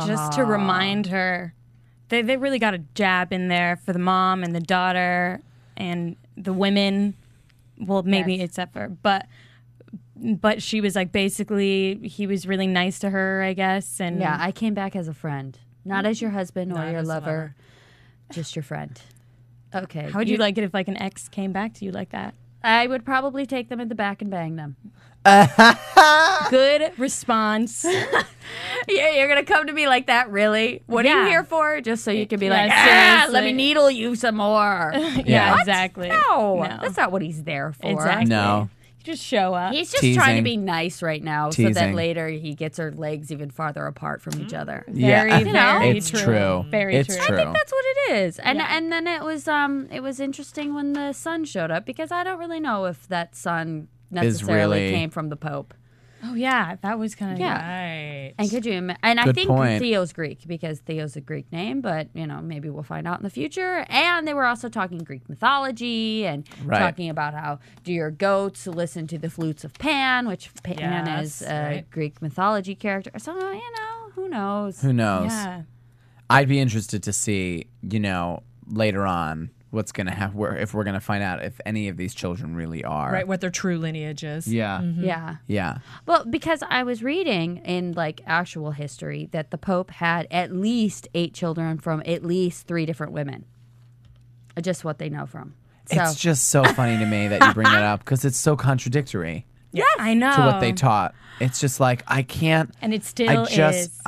S7: Just to remind her. They really got a jab in there for the mom and the daughter and the women. Well, maybe
S4: Yes.
S7: except for, but she was like, basically, he was really nice to her, I guess. And
S4: Yeah, I came back as a friend, not as your husband or
S6: Not
S4: your
S6: as a
S4: lover,
S6: lover.
S4: just your friend. Okay.
S7: how would you like it if like an ex came back to you like that?
S4: I would probably take them in the back and bang them.
S7: Good response.
S4: Yeah, you're gonna come to me like that, really? What are you
S7: Yeah.
S4: here for? Just so you can be
S7: Yeah,
S4: like,
S7: seriously.
S4: let me needle you some more.
S7: Yeah,
S4: What?
S7: exactly.
S4: No, that's not what he's there for.
S7: Exactly.
S5: No.
S7: You just show up.
S4: He's just trying to
S5: Teasing.
S4: be nice right now, so that
S5: Teasing.
S4: later he gets her legs even farther apart from each other.
S5: Yeah,
S7: Very, very
S5: it's
S7: true.
S5: true.
S7: Very
S5: It's
S7: true.
S5: true.
S4: I think that's what it is. And
S7: Yeah.
S4: and then it was interesting when the son showed up, because I don't really know if that son necessarily
S5: really-
S4: came from the Pope.
S7: Oh yeah, that was kind of
S4: Yeah.
S6: Right.
S4: And could you and I
S5: Good
S4: think
S5: point.
S4: Theo's Greek, because Theo's a Greek name, but maybe we'll find out in the future. And they were also talking Greek mythology and
S5: Right.
S4: talking about how do your goats listen to the flutes of Pan, which Pan is
S6: Yes,
S4: a
S6: right.
S4: Greek mythology character. So who knows?
S5: Who knows?
S7: Yeah.
S5: I'd be interested to see, later on what's going to happen, if we're going to find out if any of these children really are.
S6: Right, what their true lineage is.
S5: Yeah.
S4: Yeah.
S5: Yeah.
S4: Well, because I was reading in actual history that the Pope had at least 8 children from at least 3 different women. Just what they know from. So
S5: It's just so funny to me that you bring that up, because it's so contradictory
S7: Yes, I know.
S5: to what they taught. It's just like, I can't.
S7: And it still is.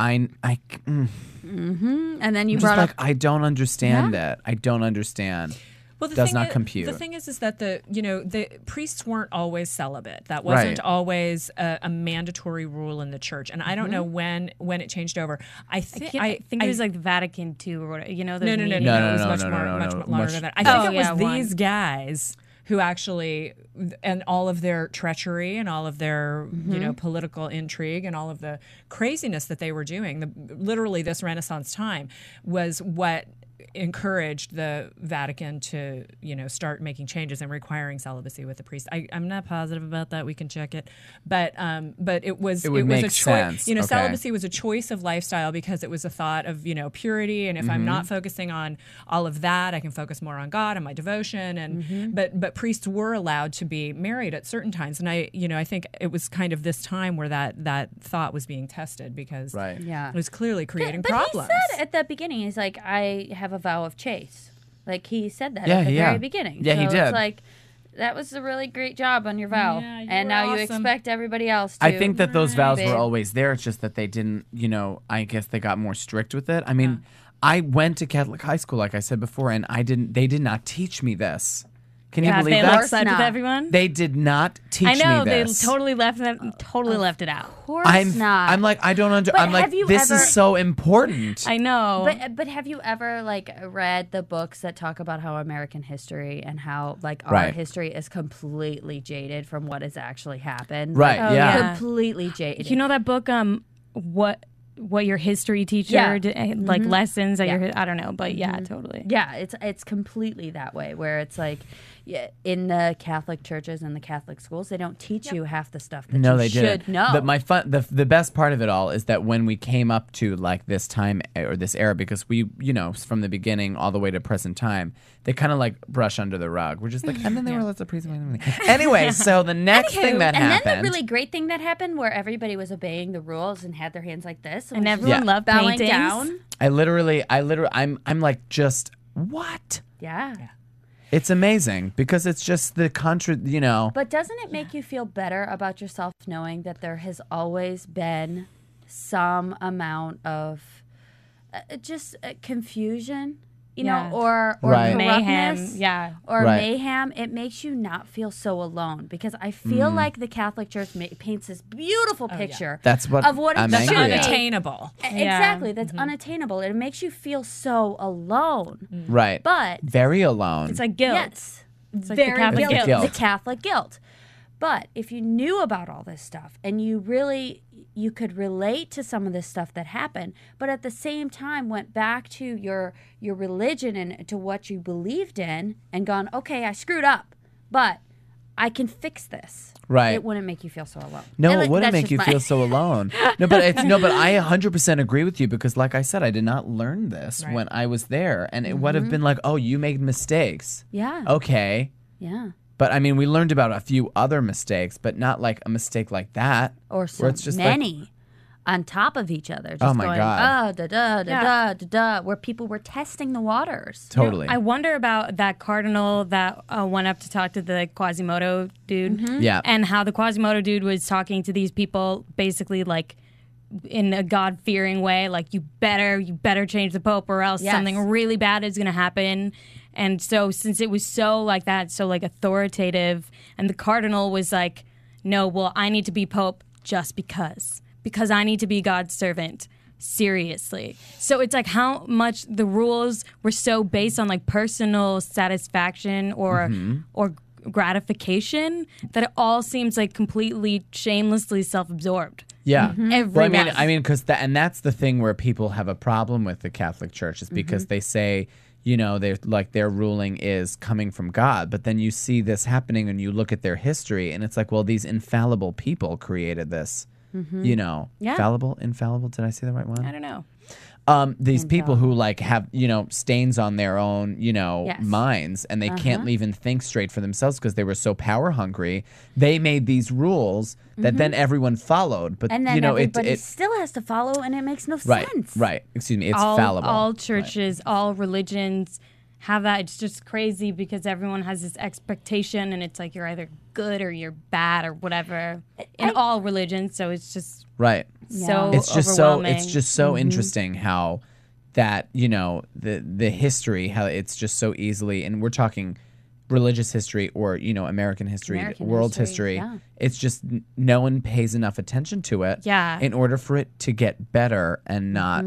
S4: and then you
S5: I'm just
S4: brought
S5: like,
S4: up
S5: I don't understand it. I don't understand.
S6: Well, the
S5: Does
S6: thing
S5: not
S6: is,
S5: compute.
S6: The thing is that the priests weren't always celibate. That wasn't
S5: Right.
S6: always a mandatory rule in the church. And I don't know when it changed over. I think
S7: it was like the Vatican II or whatever.
S6: no.
S5: No,
S6: It was
S5: no,
S6: much
S5: no,
S6: more,
S5: no,
S6: much
S5: no,
S6: longer
S5: much-
S6: than that. I think
S7: Oh,
S6: it was
S7: yeah, one.
S6: these guys who actually, and all of their treachery and all of their political intrigue and all of the craziness that they were doing, literally this Renaissance time, was what encouraged the Vatican to start making changes and requiring celibacy with the priest. I'm not positive about that. We can check it, but it was
S5: would
S6: a
S5: make
S6: choice.
S5: sense. Okay.
S6: Celibacy was a choice of lifestyle because it was a thought of purity, and if I'm not focusing on all of that, I can focus more on God and my devotion. And but priests were allowed to be married at certain times, and I think it was kind of this time where that thought was being tested because
S5: Right.
S4: Yeah.
S6: it was clearly creating
S4: but
S6: problems.
S4: he said at the beginning, he's like, I have a vow of chaste. Like he said that
S5: Yeah,
S4: at the
S5: yeah.
S4: very beginning.
S5: Yeah,
S4: so
S5: he did.
S4: It's like that was a really great job on your vow,
S6: Yeah, you
S4: and
S6: were
S4: now you
S6: awesome.
S4: expect everybody else to.
S5: I think that those vows
S4: Babe.
S5: were always there. It's just that they didn't, I guess they got more strict with it. I mean, I went to Catholic high school, like I said before, and they did not teach me this. Can you
S7: Yeah,
S5: believe
S7: they
S5: that?
S7: left side with
S4: not.
S7: everyone.
S5: They did not teach
S7: I know
S5: me
S7: they
S5: this.
S7: totally left left it out.
S4: Of course
S5: I'm
S4: not.
S5: I'm like, I don't
S4: But
S5: I'm like,
S4: have you
S5: this
S4: ever-
S5: is so important.
S7: I know.
S4: But have you ever read the books that talk about how American history and how our
S5: Right.
S4: history is completely jaded from what has actually happened?
S5: Right,
S7: Oh,
S5: yeah.
S7: yeah.
S4: Completely jaded.
S7: You know that book, what your history teacher
S4: Yeah.
S7: lessons that
S4: Yeah.
S7: I don't know, but yeah, totally.
S4: Yeah, it's completely that way, where it's like, in the Catholic churches and the Catholic schools, they don't teach you half the stuff that
S5: No,
S4: you
S5: they
S4: should
S5: didn't.
S4: know.
S5: The best part of it all is that when we came up to this time or this era, because we, from the beginning all the way to present time, they kind of brush under the rug. We're just like, and then they were lots of priests. Anyway, so the next thing that
S4: and
S5: happened.
S4: then the really great thing that happened, where everybody was obeying the rules and had their hands like this,
S7: And
S4: was
S7: everyone
S5: Yeah.
S7: loved
S4: bowing
S7: paintings.
S4: down.
S5: I'm like, just what?
S4: Yeah.
S5: It's amazing because it's just the
S4: But doesn't it make you feel better about yourself knowing that there has always been some amount of confusion you know, or
S5: Right.
S4: corruptness,
S7: Mayhem,
S4: or
S5: Right.
S4: mayhem, it makes you not feel so alone, because I feel like the Catholic Church paints this beautiful picture
S5: That's what
S4: of what
S5: I'm
S4: it
S5: angry
S4: should
S5: at.
S4: be.
S6: Unattainable.
S4: Exactly, that's unattainable. It makes you feel so alone.
S5: Right.
S4: But
S5: Very alone.
S7: It's like guilt.
S4: yes,
S7: It's like the
S4: very
S7: Catholic
S5: guilt.
S4: The Catholic guilt. But if you knew about all this stuff and you could relate to some of this stuff that happened, but at the same time went back to your religion and to what you believed in and gone, okay, I screwed up, but I can fix this.
S5: Right.
S4: It wouldn't make you feel so alone.
S5: No,
S4: And,
S5: it
S4: like,
S5: wouldn't
S4: that's
S5: make you
S4: just
S5: feel so alone. No, but I 100% agree with you, because like I said, I did not learn this when I was there, and it would have been like, oh, you made mistakes.
S4: Yeah.
S5: Okay.
S4: Yeah.
S5: But I mean, we learned about a few other mistakes, but not like a mistake like that.
S4: Or so
S5: where it's just
S4: many on top of each other. Just
S5: Oh, my
S4: going,
S5: God.
S4: da da da da da, where people were testing the waters.
S5: Totally.
S7: I wonder about that cardinal that went up to talk to the Quasimodo dude.
S5: Yeah.
S7: And how the Quasimodo dude was talking to these people basically like in a God-fearing way, like you better change the Pope or else
S4: Yes.
S7: something really bad is going to happen. And so since it was so like that, so like authoritative, and the cardinal was like, no, well, I need to be Pope just because I need to be God's servant. Seriously. So it's like how much the rules were so based on like personal satisfaction or gratification that it all seems like completely shamelessly self-absorbed.
S5: Yeah.
S7: Everyone.
S5: Well, I mean, because that's the thing where people have a problem with the Catholic Church, is because they say, you know, they're like their ruling is coming from God, but then you see this happening and you look at their history, and it's like, well, these infallible people created this. You know,
S7: Yeah.
S5: infallible. Did I say the right one?
S7: I don't know.
S5: These people who like have, you know, stains on their own, you know,
S4: Yes.
S5: minds, and they can't even think straight for themselves because they were so power hungry. They made these rules that then everyone followed, but
S4: And then
S5: you know,
S4: everybody
S5: it
S4: still has to follow, and it makes no
S5: right,
S4: sense.
S5: right. Excuse me, it's
S7: all,
S5: fallible.
S7: all churches, all religions have that. It's just crazy because everyone has this expectation, and it's like you're either good or you're bad or whatever in all religions. So it's just
S5: Right.
S7: so
S5: It's just
S7: overwhelming.
S5: so interesting how that, you know, the history, how it's just so easily, and we're talking religious history or, you know, American history,
S4: American
S5: world
S4: history,
S5: history.
S4: yeah.
S5: It's just no one pays enough attention to it
S7: Yeah.
S5: in order for it to get better and not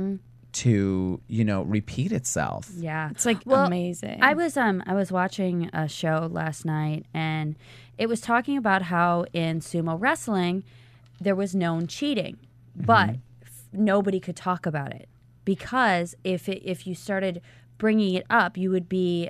S5: to, you know, repeat itself.
S4: Yeah.
S7: It's like
S4: Well,
S7: amazing.
S4: I was watching a show last night, and it was talking about how in sumo wrestling there was known cheating, but nobody could talk about it, because if you started bringing it up, you would be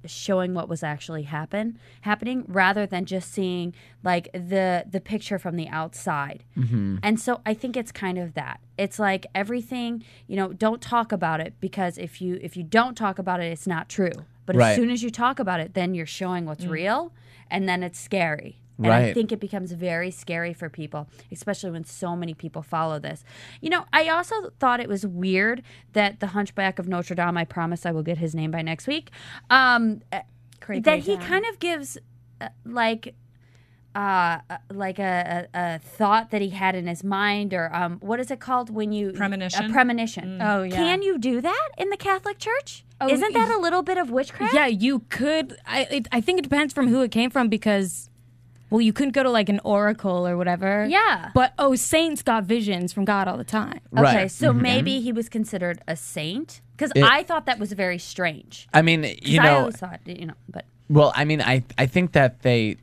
S4: showing what was actually happening rather than just seeing like the picture from the outside. And so I think it's kind of that. It's like everything, you know, don't talk about it, because if you don't talk about it, it's not true. But
S5: Right.
S4: as soon as you talk about it, then you're showing what's real, and then it's scary. And I
S5: Right.
S4: think it becomes very scary for people, especially when so many people follow this. You know, I also thought it was weird that the Hunchback of Notre Dame, I promise I will get his name by next week, that he kind of gives like a thought that he had in his mind, or what is it called when you
S6: Premonition?
S4: A premonition.
S7: Oh, yeah.
S4: Can you do that in the Catholic Church?
S7: Oh,
S4: Isn't that a little bit of witchcraft?
S7: Yeah, you could. I think it depends from who it came from, because, well, you couldn't go to like an oracle or whatever.
S4: Yeah.
S7: But saints got visions from God all the time.
S4: Okay,
S5: Right.
S4: so maybe he was considered a saint, because I thought that was very strange.
S5: I mean,
S4: 'Cause
S5: you
S4: I
S5: know,
S4: always thought, you know, but
S5: well, I mean, I think that they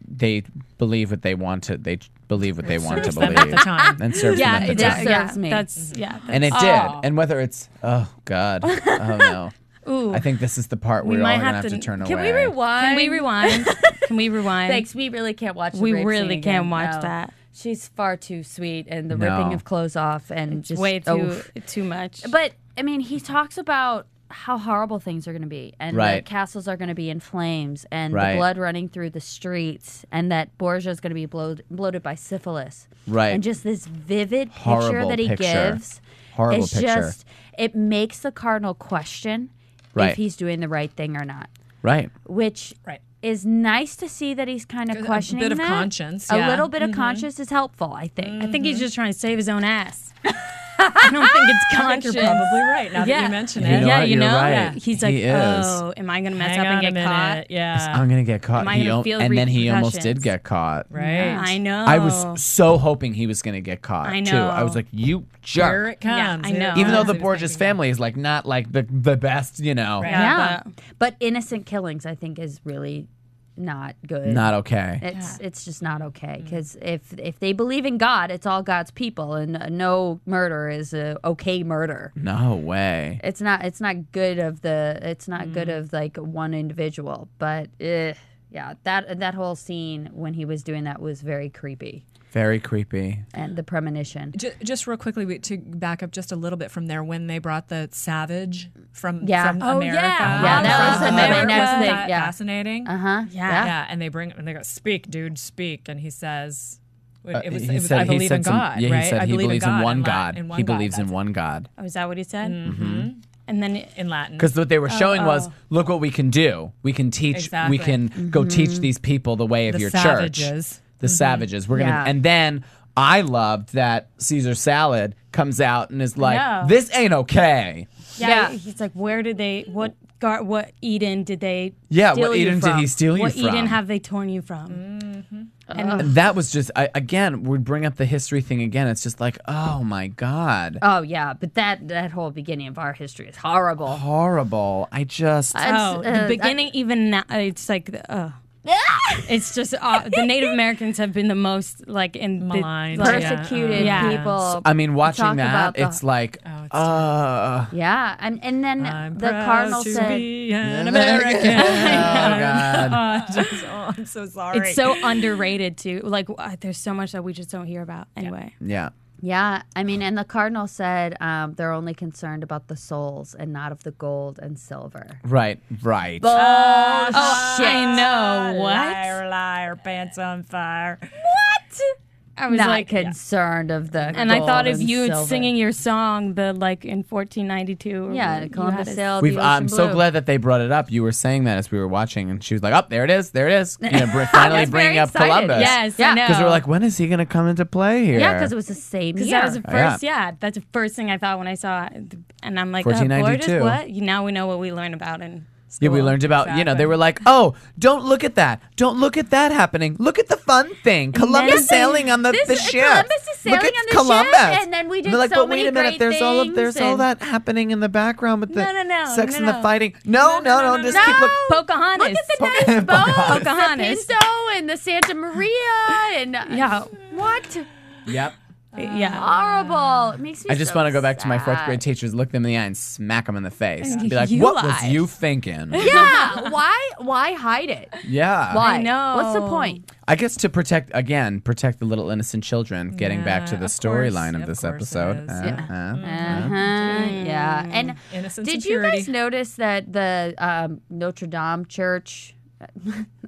S5: believe what they want to. They believe what they want to
S6: them
S5: believe
S6: at the time.
S5: and serves them at the
S4: it
S5: time.
S4: serves me.
S7: That's
S5: And it did. And whether it's, oh God, oh no.
S7: Ooh.
S5: I think this is the part
S7: We
S5: where we're all
S7: might
S5: going to
S7: have
S5: have to
S7: to-
S5: turn
S4: can
S5: away.
S4: we rewind?
S7: Can we rewind? Can we rewind?
S4: Thanks. We really can't watch. The
S7: We
S4: rape
S7: really
S4: scene
S7: can't
S4: again.
S7: watch
S4: No.
S7: that.
S4: She's far too sweet, and the
S5: No.
S4: ripping of clothes off, and just
S7: Way
S4: oof.
S7: too much.
S4: But I mean, he talks about how horrible things are going to be, and
S5: Right.
S4: that castles are going to be in flames, and
S5: Right.
S4: the blood running through the streets, and that Borgia is going to be bloated by syphilis.
S5: Right.
S4: And just this vivid picture
S5: Horrible
S4: that he
S5: picture.
S4: gives.
S5: Horrible
S4: it's
S5: picture.
S4: just, it makes the cardinal question
S5: Right.
S4: if he's doing the right thing or not,
S5: Right.
S4: which
S6: Right.
S4: is nice to see that he's kind of questioning
S6: A bit of
S4: that.
S6: conscience.
S4: A
S6: yeah.
S4: little bit of conscience is helpful, I think.
S7: I think he's just trying to save his own ass. I don't think it's
S6: I think
S7: conscious.
S6: you're probably right now that you mention it.
S5: You're right.
S7: He's like,
S5: He is.
S7: oh, am I going to mess
S6: Hang
S7: up
S6: on
S7: and
S6: a
S7: get
S6: minute.
S7: caught?
S6: Yeah.
S5: I'm gonna get caught.
S7: Am I gonna feel
S5: and then he almost did
S7: repercussions?
S5: get caught.
S6: Right.
S7: I know.
S5: I was so hoping he was gonna get caught
S7: I
S5: too.
S7: know.
S5: I was like, you
S6: Here
S5: jerk.
S6: it comes.
S7: I know.
S5: Even though the
S6: He was
S5: Borgias
S6: thinking
S5: family is like not like the best, you know,
S6: Right.
S4: Yeah. But innocent killings, I think, is really not good.
S5: not okay.
S4: It's just not okay because if they believe in God, it's all God's people, and no murder is a okay murder.
S5: No way.
S4: It's not good of good of like one individual, but yeah, that whole scene when he was doing that was very creepy.
S5: Very creepy.
S4: And the premonition.
S6: Just real quickly to back up just a little bit from there, when they brought the savage from
S4: Yeah.
S6: from
S4: Oh,
S6: America,
S4: yeah, that was
S6: from
S4: the very
S6: America,
S4: next thing.
S6: that
S4: Yeah.
S6: fascinating.
S4: Yeah.
S6: And they go, speak, dude, speak, and he says, it was
S5: He said-
S6: I
S5: he
S6: believe
S5: said
S6: in
S5: some-
S6: God,
S5: Yeah,
S6: right?
S5: he said
S6: I
S5: he
S6: believe
S5: believes in one
S6: in
S5: God.
S6: one
S5: He
S6: God.
S5: believes in
S6: That's
S5: one God.
S7: Oh, is that what he said?
S5: Mm-hmm.
S7: And then
S6: in Latin.
S5: Because what they were showing was, look what we can do. We can teach.
S6: Exactly.
S5: We can go teach these people the way of
S6: The
S5: your
S6: savages.
S5: church. The savages. We're gonna.
S4: Yeah.
S5: And then I loved that Caesar Salad comes out and is like,
S7: know.
S5: "This ain't okay."
S7: yeah, he's like, where did they? What Eden did they?
S5: Yeah,
S7: steal
S5: what
S7: you
S5: Eden did
S7: from?
S5: he steal you
S7: What
S5: from?
S7: Eden have they torn you from?
S5: And that was just again. We bring up the history thing again. It's just like, oh my god,
S4: Oh yeah, but that whole beginning of our history is horrible.
S5: horrible. I just.
S7: Oh, the beginning, even now, it's like, it's just the Native Americans have been the most like in
S6: Maligned.
S4: Persecuted
S7: Yeah.
S4: people.
S5: I mean, watching
S4: talk about
S5: that, it's like,
S4: Yeah, and then
S6: I'm
S4: the
S6: proud
S4: cardinal
S6: to
S4: said,
S6: be an American.
S5: oh god.
S6: I'm so sorry.
S7: It's so underrated too. Like, there's so much that we just don't hear about. Anyway,
S5: Yeah.
S4: yeah, I mean, and the cardinal said they're only concerned about the souls and not of the gold and silver.
S5: Right. Right.
S7: oh shit, I know what.
S6: Liar, liar, pants on fire.
S7: I was
S4: Not
S7: like,
S4: concerned of the
S7: and I thought
S4: gold
S7: of
S4: and
S7: you
S4: silver.
S7: singing your song, the like in 1492. or
S4: Yeah,
S7: you
S4: Columbus
S7: had it.
S4: sailed the
S5: I'm
S4: ocean
S5: so
S4: blue.
S5: glad that they brought it up. You were saying that as we were watching, and she was like, "Oh, there it is, there it is." You know, finally
S4: was
S5: bringing
S4: very
S5: up
S4: excited.
S5: Columbus.
S7: Yes,
S4: Yeah.
S7: I know.
S5: Because we're like, when is he going to come into play here?
S4: Yeah, because it was the same
S7: Because
S4: year.
S7: that was the first, that's the first thing I thought when I saw it. And I'm like,
S5: 1492.
S7: Borgias, what? Now we know what we learned about in school.
S5: Yeah, we learned about, you know, they were like, oh, don't look at that. Don't look at that happening. Look at the fun thing. Columbus sailing on the ship.
S4: Columbus is sailing
S5: look at
S4: on the
S5: Columbus.
S4: ship, and then we did
S5: they're like,
S4: so
S5: but wait
S4: many
S5: a minute,
S4: great
S5: there's
S4: things
S5: all
S4: and-
S5: that happening in the background with the
S7: No,
S5: sex and
S7: no.
S5: the fighting. No, just keep looking.
S7: Pocahontas.
S4: Look at the nice boats,
S7: Pocahontas.
S4: the Pinto and the Santa Maria, and
S7: Yeah.
S4: what?
S5: Yep.
S7: Yeah.
S4: Horrible. It makes me
S5: I just
S4: so
S5: want to go back to my fourth
S4: sad.
S5: grade teachers, look them in the eye, and smack them in the face. Be like,
S7: You
S5: what was
S7: lied.
S5: you thinking?
S4: Yeah, why hide it?
S5: Yeah.
S4: Why?
S7: I know.
S4: What's the point?
S5: I guess to protect the little innocent children, getting back to the
S6: of course.
S5: storyline of
S6: Of
S5: this
S6: course it
S5: episode.
S6: is.
S4: Yeah. And
S6: Innocence
S4: did
S6: and
S4: you guys
S6: purity.
S4: notice that the Notre Dame church?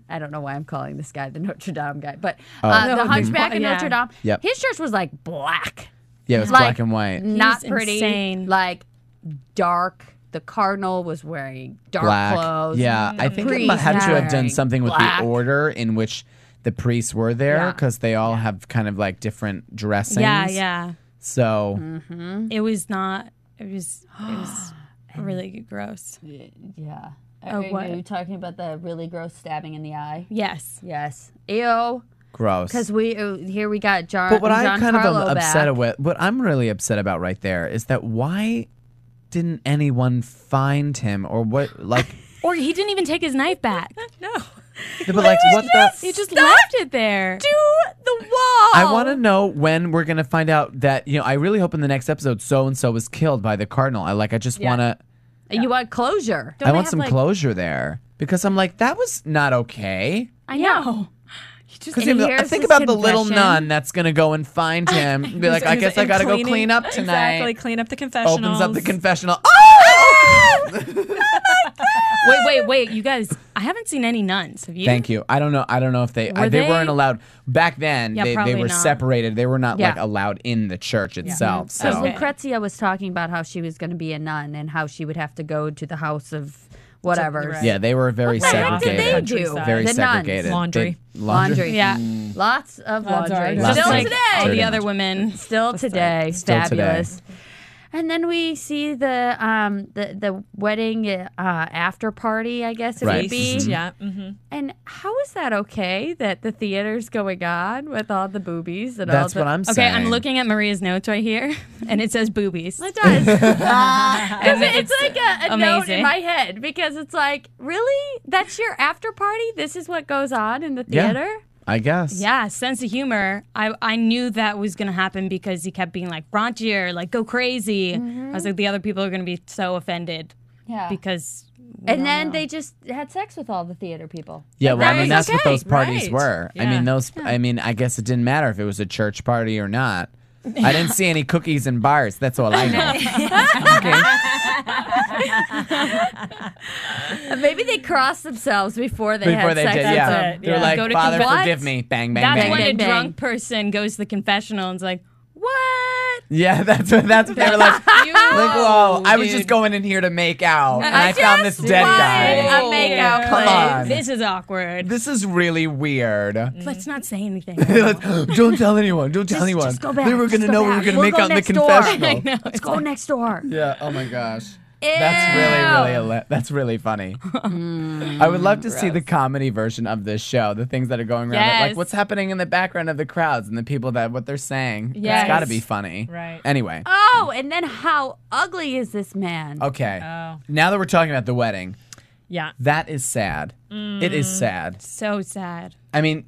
S4: I don't know why I'm calling this guy the Notre Dame guy, but the Hunchback in
S7: Yeah.
S4: Notre Dame.
S5: Yep.
S4: His church was like black,
S5: Yeah, it was
S4: Like-
S5: black and white.
S4: not
S7: He's
S4: pretty,
S7: insane.
S4: like dark. The cardinal was wearing dark
S5: Black.
S4: clothes.
S5: Yeah, I think it
S4: priest
S5: had to have done
S4: wearing
S5: something with
S4: black.
S5: the order in which the priests were there,
S4: Yeah.
S5: because they all have kind of like different dressings.
S7: Yeah.
S5: So
S7: It was not. It was really gross.
S4: Yeah.
S7: Oh, what?
S4: Are you talking about the really gross stabbing in the eye?
S7: Yes.
S4: Yes. Ew.
S5: gross.
S4: Because here we got John.
S5: But what I kind of am
S4: Giancarlo
S5: upset
S4: back.
S5: with, what I'm really upset about right there is that why didn't anyone find him, or what, like,
S7: Or he didn't even take his knife back.
S6: No.
S5: but like what the?
S7: He just left it there.
S4: To the wall.
S5: I want to know when we're gonna find out that, you know. I really hope in the next episode so and so was killed by the cardinal. I just want to.
S4: You want closure.
S7: Don't
S5: I
S7: they
S5: want
S7: have,
S5: some
S7: like-
S5: closure there, because I'm like, that was not okay.
S7: I know.
S5: Because
S4: And
S5: I
S4: here's
S5: think
S4: his
S5: about the little
S4: confession.
S5: nun that's gonna go and find him, and be like, I guess I gotta go clean up tonight.
S6: Exactly, clean up the confessionals.
S5: Opens up the confessional. Oh!
S7: Wait. You guys, I haven't seen any nuns. Have you?
S5: Thank you. I don't know if they
S7: Were
S5: they
S7: they?
S5: weren't allowed back then.
S7: Yeah,
S5: they
S7: probably
S5: were
S7: not.
S5: separated. They were not
S4: Yeah.
S5: like allowed in the church itself. So
S4: Because Lucrezia was talking about how she was going to be a nun and how she would have to go to the house of whatever.
S6: Right.
S5: yeah, they were very
S4: What the heck did
S5: segregated.
S4: they do?
S5: Very
S4: The nuns.
S5: segregated.
S6: Laundry.
S5: They-
S4: Laundry.
S7: Yeah.
S4: Laundry. Lots of laundry.
S5: Lots
S4: Still
S5: of
S4: today.
S7: all
S5: dirty
S7: the other
S5: laundry.
S7: women.
S4: Still today.
S5: Still
S4: Fabulous. And then we see the wedding after party, I guess it
S5: Right.
S4: would be.
S6: Yeah.
S4: And how is that okay that the theater's going on with all the boobies and
S5: That's
S4: all
S5: what
S4: the...
S5: I'm
S7: Okay,
S5: saying.
S7: I'm looking at Maria's notes right here, and it says boobies.
S4: It does.
S7: And
S4: It's like a note in
S7: amazing.
S4: my head because it's like, really? That's your after party? This is what goes on in the
S5: Yeah.
S4: theater?
S5: I guess.
S7: Yeah, sense of humor. I knew that was going to happen because he kept being like, raunchier, like, go crazy. I was like, the other people are going to be so offended.
S4: Yeah.
S7: Because...
S4: And then they just had sex with all the theater people.
S5: Yeah, well, I mean,
S4: was
S5: that's what
S4: okay,
S5: those parties
S6: right.
S5: were. I
S6: Yeah.
S5: mean, I guess it didn't matter if it was a church party or not. I didn't see any cookies and bars. That's all I know.
S4: Maybe they crossed themselves before they
S5: Before
S4: had
S5: they
S4: sex
S5: did,
S4: with
S5: yeah.
S4: them.
S5: They were
S6: Yeah.
S5: like,
S7: Go to
S5: Father,
S7: confess.
S5: forgive me. Bang, bang,
S7: That's
S5: bang.
S7: when
S4: bang,
S7: a
S4: bang.
S7: drunk person goes to the confessional and is like, what?
S5: Yeah, that's what they were like. Like, whoa, I was just going in here to make out, and I found this dead guy.
S4: wanted a makeout
S5: Come on.
S7: This is awkward.
S5: This is really weird.
S7: Let's not say anything.
S5: Don't tell anyone. Don't tell anyone.
S4: Just go back.
S5: They were
S4: Just
S5: gonna
S4: go
S5: know we
S4: back.
S5: were gonna
S4: We'll
S5: make
S4: go
S5: out in the
S4: next door.
S5: confessional.
S4: Let's go next door.
S5: Yeah. Oh my gosh.
S4: Ew.
S5: That's really funny. I would love to see the comedy version of this show. The things that are going around,
S7: Yes.
S5: like what's happening in the background of the crowds and the people that what they're saying.
S7: Yes.
S5: It's got to be funny.
S6: Right.
S5: Anyway.
S4: Oh, and then how ugly is this man?
S5: Okay.
S6: Oh.
S5: Now that we're talking about the wedding,
S6: Yeah.
S5: that is sad. It is sad.
S7: So sad.
S5: I mean,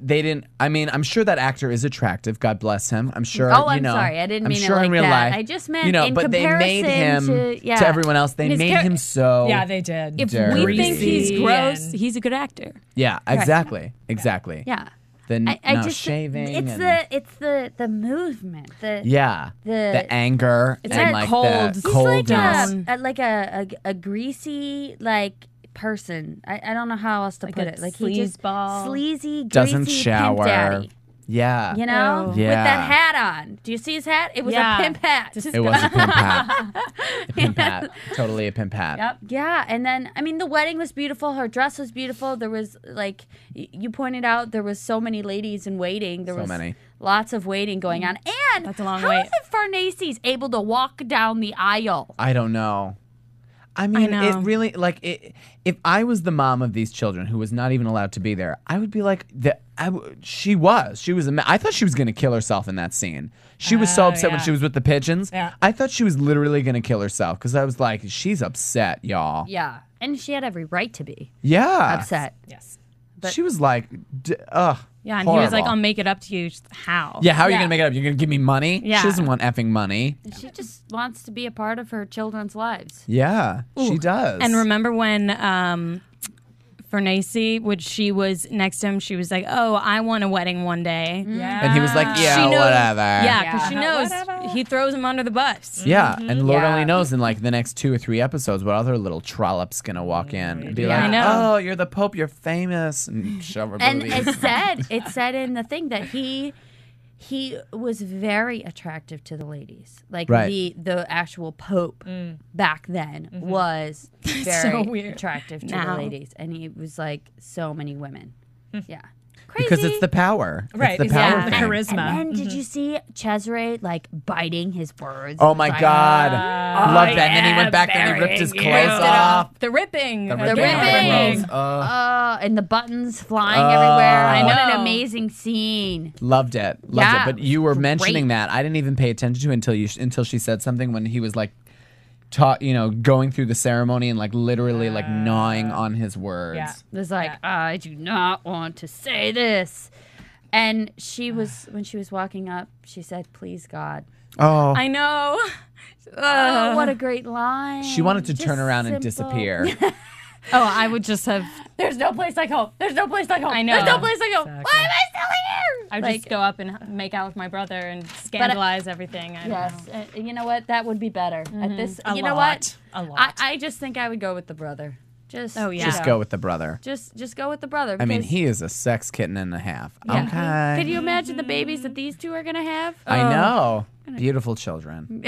S5: I'm sure that actor is attractive. God bless him. I'm sure.
S4: Oh, I'm
S5: you know,
S4: sorry. I didn't
S5: I'm
S4: mean it
S5: sure in
S4: like
S5: real
S4: that.
S5: life.
S4: I just meant
S5: you know,
S4: in
S5: but they made him
S4: comparison to-
S5: to everyone else. They
S7: His
S5: made
S7: char-
S5: him so.
S6: Yeah, they did.
S7: If
S5: Dirty.
S7: we think he's
S6: Greasy
S7: gross,
S6: and-
S7: he's a good actor.
S5: Yeah, exactly, exactly.
S4: Yeah.
S5: The
S4: I
S5: no
S4: just
S5: shaving.
S4: It's
S5: and,
S4: the movement.
S5: yeah,
S4: the
S5: anger
S7: It's
S5: and
S7: like
S5: like
S7: cold.
S5: the
S7: He's
S5: cold.
S4: like a greasy like person. I don't know how else to
S7: Like
S4: put
S7: a
S4: it. Like he just
S7: sleazeball.
S4: sleazy,
S5: Doesn't
S4: greasy
S5: shower.
S4: pimp daddy.
S5: Yeah,
S4: You know,
S7: Ew.
S4: with
S5: Yeah.
S4: that hat on. Do you see his hat? It was
S7: Yeah.
S4: a pimp hat.
S5: it was a pimp hat. A pimp hat. Totally a pimp hat.
S4: Yep. Yeah, and then I mean the wedding was beautiful. Her dress was beautiful. There was like you pointed out, there was so many ladies in waiting. There
S5: So
S4: was
S5: many.
S4: lots of waiting going on. And
S7: That's a long
S4: how
S7: wait.
S4: is it Farnaces able to walk down the aisle?
S5: I don't know. I mean,
S7: know.
S5: it really like it. If I was the mom of these children who was not even allowed to be there, I would be like, she was. I thought she was gonna kill herself in that scene. She was so upset when
S6: yeah.
S5: she was with the pigeons.
S6: Yeah.
S5: I thought she was literally gonna kill herself because I was like, she's upset, y'all.
S4: Yeah, and she had every right to be
S5: Yeah.
S4: upset.
S6: Yes.
S5: She was like, ugh.
S7: Yeah, and he was like,
S5: horrible.
S7: I'll make it up to you. Just how?
S5: Yeah, how are you
S6: Yeah.
S5: gonna make it up? You're gonna give me money?
S7: Yeah.
S5: She doesn't want effing money.
S4: She just wants to be a part of her children's lives.
S5: Yeah, she does.
S7: And remember when Farnese, when she was next to him, she was like, "Oh, I want a wedding one day."
S6: Yeah.
S5: And he was like, yeah,
S7: She knows-
S5: whatever.
S7: Yeah, because she
S6: Yeah.
S7: knows
S6: Whatever.
S7: he throws him under the bus.
S5: Yeah, and Lord
S4: Yeah.
S5: only knows in like the next 2 or 3 episodes what other little trollop's gonna walk in and be
S4: Yeah.
S5: like,
S7: I know.
S5: "Oh, you're the Pope, you're famous," and shove her
S4: And
S5: boobies.
S4: it said in the thing that he was very attractive to the ladies. Like
S5: Right.
S4: the actual Pope back then was very
S7: so weird.
S4: attractive to the
S7: Now.
S4: ladies, and he was like so many women. Yeah, crazy.
S5: Because it's the power.
S6: Right,
S5: It's the power
S6: exactly.
S5: thing.
S6: The charisma.
S4: And then did you see Cesare like biting his words?
S5: Oh
S4: It was
S5: my
S4: like,
S5: God. Love that. And then he went back and he ripped his clothes off.
S7: The ripping.
S5: The
S4: ripping
S5: ripping
S4: of
S5: of
S4: the
S5: clothes.
S4: and the buttons flying everywhere.
S5: I
S4: What an
S7: know.
S4: amazing scene.
S5: Loved it. Loved
S4: Yeah,
S5: it. But you were
S4: great.
S5: mentioning that. I didn't even pay attention to it until she said something when he was like going through the ceremony and like literally like gnawing on his words.
S6: Yeah.
S4: It was like, I do not want to say this. And she was, when she was walking up, she said, please, God.
S5: Oh,
S7: I know.
S4: Oh, what a great line.
S5: she wanted to
S4: Just
S5: turn around and
S4: simple.
S5: disappear.
S7: Oh, I would just have.
S4: There's no place like home. There's no place like home.
S7: I know.
S4: There's no place like home. Why am I still here?
S7: I'd
S4: Like,
S7: just go up and make out with my brother and scandalize everything. I don't
S4: Yes.
S7: know.
S4: You know what? That would be better. At this,
S6: A
S4: you know
S6: lot.
S4: what?
S6: A lot.
S4: I just think I would go with the brother. Just,
S7: Oh, yeah.
S5: Just go with the brother.
S4: Just go with the brother.
S5: I mean,
S4: because-
S5: he is a sex kitten and a half.
S4: Yeah.
S5: Okay.
S4: Could you imagine the babies that these two are gonna have?
S5: I know. Beautiful children.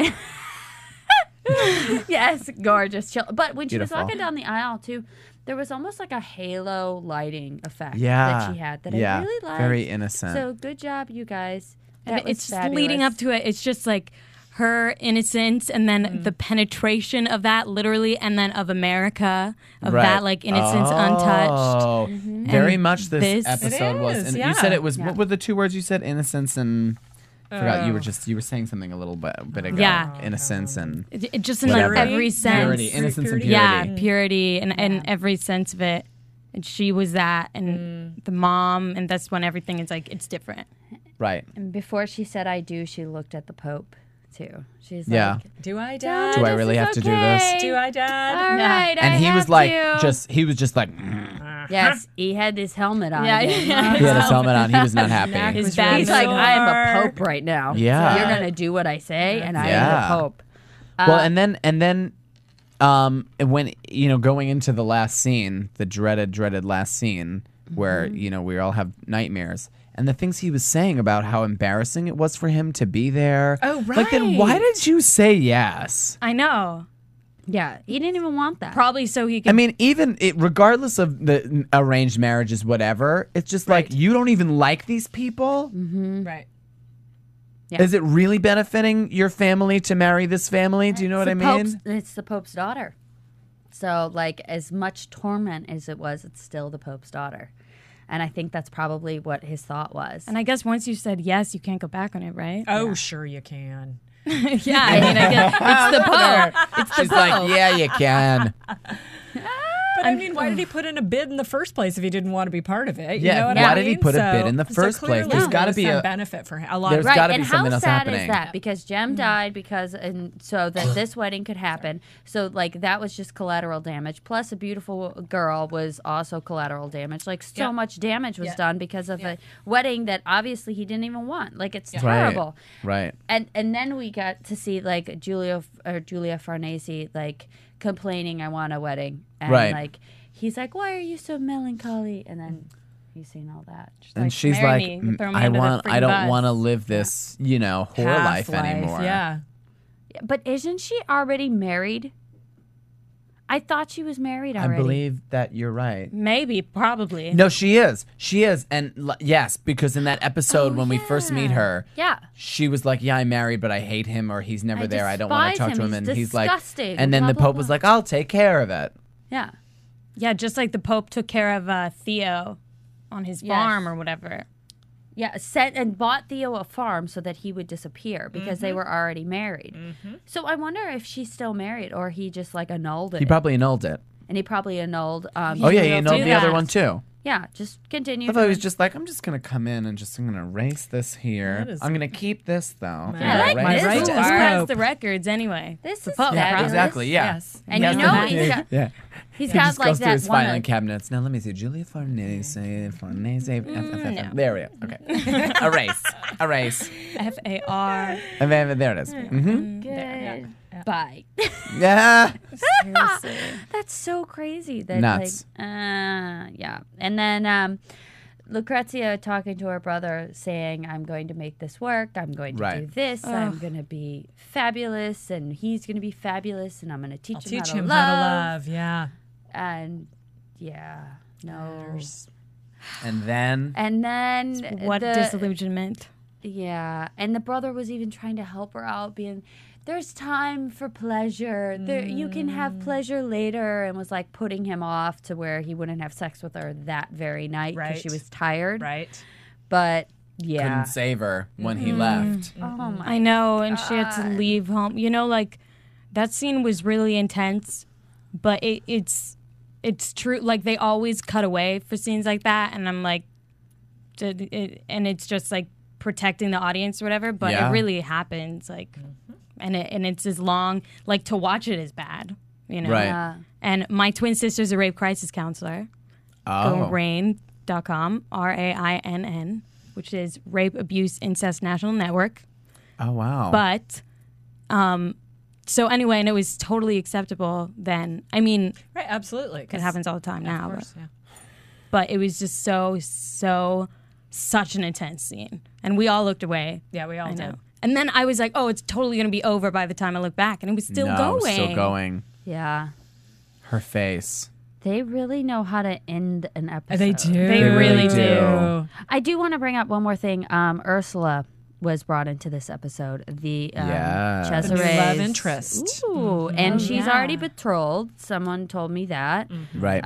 S4: Yes, gorgeous. Chill. But when she was
S5: Beautiful.
S4: walking down the aisle, too, there was almost like a halo lighting effect
S5: Yeah.
S4: that she had that
S5: Yeah.
S4: I really liked.
S5: Very innocent.
S4: So good job, you guys.
S7: And
S4: That was
S7: it's just leading up
S4: fabulous.
S7: to it. It's just like her innocence and then the penetration of that literally and then of America, of
S5: Right.
S7: that like innocence untouched.
S5: Oh, very
S7: And
S5: much this
S7: this-
S5: episode
S6: It
S5: was.
S6: is,
S5: And
S6: yeah.
S5: you said it was,
S4: Yeah.
S5: what were the two words you said? Innocence and... I forgot, you were saying something a little bit ago.
S7: Yeah.
S5: Innocence and...
S7: It just in
S5: Whatever.
S7: like every sense.
S5: Purity. Innocence and purity.
S7: Yeah, purity and every sense of it. And she was that and the mom and that's when everything is like it's different.
S5: Right.
S4: And before she said I do, she looked at the Pope, too. She's
S5: Yeah.
S4: like,
S6: Do I, Dad?
S5: Do I really have to do this?
S6: Do I, Dad?
S4: all right,
S5: And
S4: I
S5: he was
S4: have
S5: like,
S4: to.
S5: he was just like,
S4: Yes, he had his helmet on.
S7: Yeah,
S4: again.
S7: yeah.
S5: he had his helmet on. He was not happy.
S7: His
S4: He's
S7: bad
S4: like, I am a
S6: sword.
S4: pope right now.
S5: Yeah.
S4: So you're going to do what I say, and I am
S5: Yeah.
S4: the Pope.
S5: Well, and then, when going into the last scene, the dreaded last scene, where we all have nightmares, and the things he was saying about how embarrassing it was for him to be there.
S6: Oh,
S5: Like, then why
S6: right.
S5: did you say yes?
S7: I know.
S4: Yeah, he didn't even want that.
S7: Probably so he could
S5: I mean, even regardless of the arranged marriages, whatever, it's just like you don't even like these people.
S6: Right.
S4: Yeah.
S5: Is it really benefiting your family to marry this family? Do you know what I mean?
S4: It's the Pope's daughter. So, like, as much torment as it was, it's still the Pope's daughter. And I think that's probably what his thought was.
S7: and I guess once you said yes, you can't go back on it, right?
S6: Oh, sure you can.
S7: Yeah, I mean, I guess it's the Pope. It's the
S5: She's
S7: Pope.
S5: like, yeah, you can.
S6: But I mean, why did he put in a bid in the first place if he didn't want to be part of it? You
S5: Yeah,
S6: know what
S5: why
S6: I
S5: did he
S6: mean?
S5: put a bid in the first place?
S6: clearly
S5: There's gotta
S6: was
S5: be
S6: some
S5: a-
S6: benefit for him. A lot
S5: There's
S6: of
S4: Right,
S5: gotta
S4: and
S5: be something
S4: how
S5: else
S4: sad
S5: happening.
S4: is that? Because Jem died because, and so that this wedding could happen. So like that was just collateral damage. Plus, a beautiful girl was also collateral damage. Like so
S6: Yeah.
S4: much damage was
S6: Yeah.
S4: done because of a wedding that obviously he didn't even want. Like it's
S5: Right.
S4: terrible.
S5: Right.
S4: And then we got to see like Julia Farnese like complaining, "I want a wedding," and
S5: Right.
S4: like he's like, "Why are you so melancholy?" And then he's seen all that.
S5: And
S7: like,
S5: she's
S7: marry
S5: like,
S7: me, throw me
S5: I
S7: under the
S5: want, I
S7: freaking
S5: don't
S7: bus."
S5: want to live this, whore life
S6: half-life,
S5: anymore.
S6: Yeah.
S4: But isn't she already married? I thought she was married
S5: I
S4: already.
S5: believe that you're right.
S7: Maybe, probably.
S5: No, she is. She is. And yes, because in that episode when we first meet her,
S4: Yeah.
S5: she was like, yeah, I'm married, but I hate him or he's never
S4: I
S5: there. I don't want to
S4: despise
S5: talk to
S4: him.
S5: him.
S4: He's
S5: And he's like,
S4: disgusting,
S5: and then
S4: blah,
S5: the
S4: blah,
S5: Pope
S4: blah.
S5: was like, I'll take care of it.
S4: Yeah.
S7: Yeah, just like the Pope took care of Theo on his
S4: Yes.
S7: farm or whatever.
S4: Yeah, sent and bought Theo a farm so that he would disappear because they were already married. So I wonder if she's still married or he just like annulled it.
S5: He probably annulled it.
S4: And he probably annulled.
S5: Oh, yeah, he
S7: will
S5: annulled
S7: do
S5: the other
S7: that.
S5: one too.
S4: Yeah, just continue.
S5: I thought he was just like, I'm just going to come in and I'm going to erase this here.
S6: That is-
S5: I'm going to keep this, though.
S4: Yeah, I like
S5: Erase
S4: this
S6: right
S5: this.
S6: to
S7: Who
S6: as
S7: has
S6: Pope.
S7: the records anyway?
S4: This
S7: The
S4: is
S7: Pope,
S5: Yeah,
S4: fabulous.
S5: exactly, yeah.
S6: Yes.
S4: And
S5: He
S4: you
S5: has
S4: know
S5: the-
S4: he's got,
S5: Yeah.
S4: he's
S5: He
S4: got
S5: just
S4: like
S5: goes through
S4: that
S5: his
S4: one.
S5: filing cabinets. Now let me see. Julia Farnese. There we go. Okay. Erase.
S7: FAR.
S5: And then there it is. Mm-hmm.
S4: Good. Bye.
S5: Yeah.
S4: That's so crazy. That
S5: Nuts.
S4: Like, yeah. And then Lucrezia talking to her brother saying, I'm going to make this work. I'm going to
S5: Right.
S4: do this. I'm going to be fabulous. And he's going to be fabulous. And I'm going to teach
S6: I'll
S4: him,
S6: teach
S4: how,
S6: him
S4: to love.
S6: how to love. Yeah.
S4: And yeah, no.
S5: And then
S4: And then
S7: What
S4: the,
S7: disillusionment.
S4: Yeah, and the brother was even trying to help her out, being, there's time for pleasure. There, you can have pleasure later, and was like putting him off to where he wouldn't have sex with her that very night because she
S6: Right.
S4: was tired.
S6: Right.
S4: But yeah,
S5: couldn't save her when he left.
S4: oh my,
S7: I know, and she had to leave home. You know, like that scene was really intense, but it's true. Like they always cut away for scenes like that, and I'm like, and it's just like protecting the audience or whatever. But
S5: Yeah.
S7: it really happens, like, and it's as long. Like to watch it is bad, you know.
S5: Right.
S4: yeah.
S7: And my twin sister's a rape crisis counselor.
S5: Oh.
S7: Go RAINN.com, RAINN, which is Rape Abuse Incest National Network.
S5: Oh, wow.
S7: But, so anyway, and it was totally acceptable then. I mean,
S6: Right. Absolutely.
S7: it happens all the time now.
S6: Of course. Yeah.
S7: But it was just such an intense scene. And we all looked away.
S6: Yeah. We all
S7: I know.
S6: did.
S7: And then I was like, oh, it's totally going to be over by the time I look back. And it was still
S5: No,
S7: going.
S5: it was still going.
S4: Yeah.
S5: Her face.
S4: They really know how to end an episode.
S6: They do.
S7: They really do.
S4: I do want to bring up one more thing. Ursula was brought into this episode. The
S5: Yes.
S6: The new
S4: Cesare's
S6: love interest.
S4: Ooh, and she's already betrothed. Someone told me that.
S5: Right.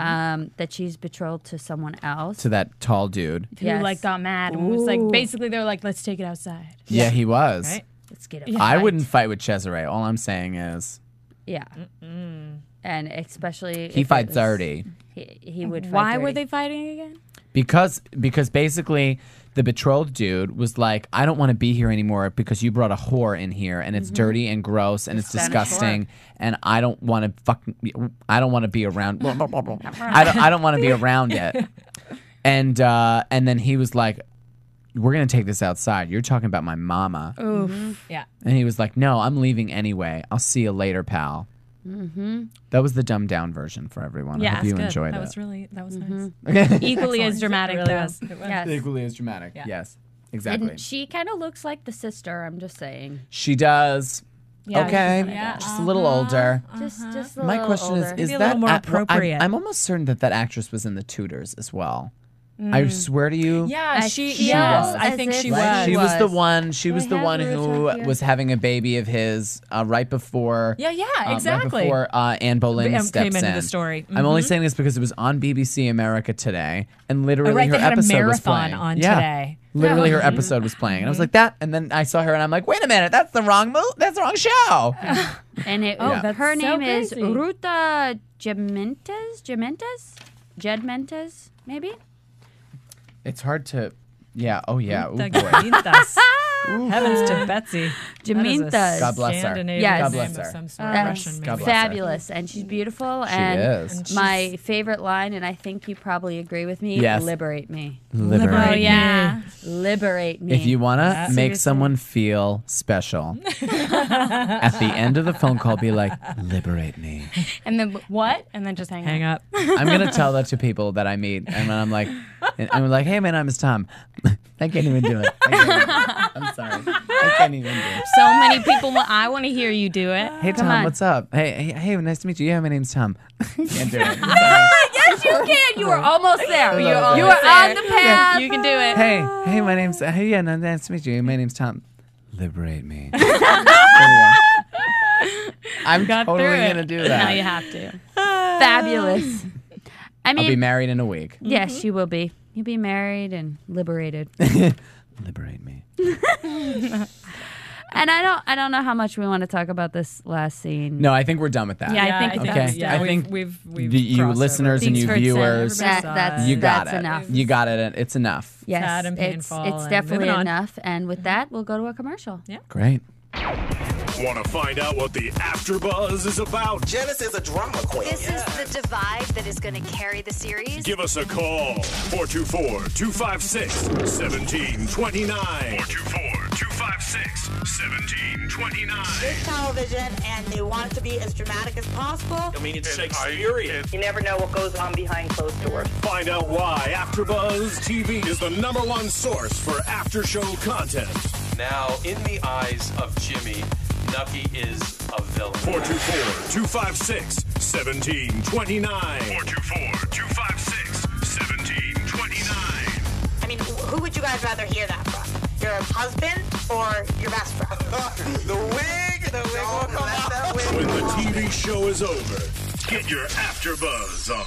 S4: That she's betrothed to someone else.
S5: To that tall dude.
S7: Who
S4: Yes.
S7: like got mad and was like, basically they were like, let's take it outside.
S5: Yeah, he was.
S6: Right?
S4: Let's get it.
S5: I wouldn't fight with Cesare. All I'm saying is
S4: Yeah. And especially
S5: he
S4: if
S5: fights
S4: it was-
S5: dirty.
S4: He would fight
S7: Why
S4: dirty.
S7: were they fighting again?
S5: Because basically the betrothed dude was like, I don't want to be here anymore because you brought a whore in here and it's dirty and gross and it's
S4: Spanish
S5: disgusting and I don't want to be around I don't want to be around it. And then he was like, we're gonna take this outside. You're talking about my mama.
S7: Oof.
S6: Yeah.
S5: And he was like, no, I'm leaving anyway. I'll see you later, pal. That was the dumbed down version for everyone. I
S7: Yeah,
S5: hope you
S6: Good.
S5: enjoyed
S6: That
S5: it.
S6: was really, that was nice.
S7: Equally as
S6: Excellent.
S7: dramatic,
S6: It really
S7: though.
S6: was. It was.
S4: Yes.
S5: Equally as dramatic. Yes, exactly.
S4: And she kind of looks like the sister. I'm just saying.
S5: She does.
S7: Yeah,
S5: okay,
S6: Yeah.
S5: just a little older.
S4: Just a
S5: My
S4: little
S5: question
S4: older.
S5: is
S6: Maybe a
S5: that
S6: little more appropriate.
S5: I'm almost certain that actress was in The Tudors as well. I swear to you.
S6: Yeah,
S4: I
S6: she.
S4: feel
S6: Yes,
S4: as
S6: I think
S4: if
S6: she
S5: Right?
S6: was.
S5: She was the one. She
S4: Do
S5: was
S4: I
S5: the
S4: have
S5: one
S4: her
S5: who
S4: up here?
S5: was having a baby of his right before.
S6: Yeah,
S5: Right
S6: exactly.
S5: before Anne Boleyn steps
S6: came into
S5: in.
S6: the story.
S5: I'm only saying this because it was on BBC America today, and literally
S6: Oh, right,
S5: her
S6: they had a
S5: episode was
S6: marathon
S5: playing.
S6: on
S5: Yeah.
S6: today.
S5: Literally, her episode was playing, and I was like that. And then I saw her, and I'm like, wait a minute, that's the wrong move. That's the wrong show.
S4: And it,
S5: Yeah.
S6: that's
S4: her
S6: so
S4: name is
S6: crazy.
S4: Ruta Jedmentes, maybe.
S5: It's hard to. Yeah. Oh yeah. Ooh,
S6: The
S5: boy.
S6: Gamintas. Heavens to Betsy.
S4: Jamintas.
S6: That is a
S5: God bless her.
S6: Scandinavian
S4: Yes.
S5: God
S6: name
S5: bless
S6: of
S5: her.
S6: some sort.
S4: That's
S6: Russian, maybe.
S5: God bless her.
S4: fabulous, and she's beautiful.
S5: She
S4: and
S5: is.
S4: my favorite line, and I think you probably agree with me.
S5: Yes.
S4: Liberate me.
S5: Liberate
S7: Oh,
S5: me.
S7: yeah.
S4: Liberate me.
S5: If you want to make
S7: Seriously.
S5: someone feel special, at the end of the phone call, be like, liberate me.
S7: And then what? And then just hang
S6: Hang
S7: up.
S6: up.
S5: I'm going to tell that to people that I meet. And then I'm like, hey, my name is Tom. I can't even do it. I'm sorry. I can't even do it.
S7: So many people, I want to hear you do it.
S5: Hey, Tom,
S4: on.
S5: what's up? Hey, nice to meet you. Yeah, my name's Tom. Can't do it.
S4: Yes, you can. You were almost there.
S5: You were
S4: You were on the path.
S7: You can do it.
S5: Hey, my name's, yeah, nice to meet you. My name's Tom. Liberate me. I'm
S7: Got
S5: totally
S7: through it.
S5: going to do
S7: Now
S5: that.
S7: you have to.
S4: Fabulous. I
S5: I'll be
S4: mean,
S5: married in a week.
S4: yes, you will be. You'll be married and liberated.
S5: Liberate me.
S4: And I don't know how much we want to talk about this last scene.
S5: No, I think we're done with that.
S7: Yeah, I think
S5: Okay.
S7: that's
S6: Yeah,
S5: I think
S6: we've
S5: you
S6: crossed over.
S5: listeners and
S7: Speaks
S5: you
S7: for itself.
S5: viewers,
S6: Everybody
S5: you got
S4: that's
S5: it.
S4: enough.
S5: You got it. It's enough.
S4: Yes,
S6: sad and
S4: it's
S6: painful and
S4: definitely
S6: moving on.
S4: enough. And with that, we'll go to a commercial.
S5: Great.
S2: Want to find out what the AfterBuzz is about?
S10: Janice is a drama queen.
S11: This is the divide that is going to carry the series.
S2: Give us a call. 424-256-1729. 424-256-1729.
S12: It's television, and they want it to be as dramatic as possible.
S10: I mean, it's Shakespearean.
S12: You never know what goes on behind closed doors.
S2: Find out why AfterBuzz TV is the #1 source for after-show content.
S10: Now, in the eyes of Jimmy, Nucky is a villain.
S2: 424-256-1729. 424-256-1729.
S12: I mean, who would you guys rather hear that from? Your husband or your best friend?
S10: The wig will come out.
S2: When the TV show is over, get your AfterBuzz on.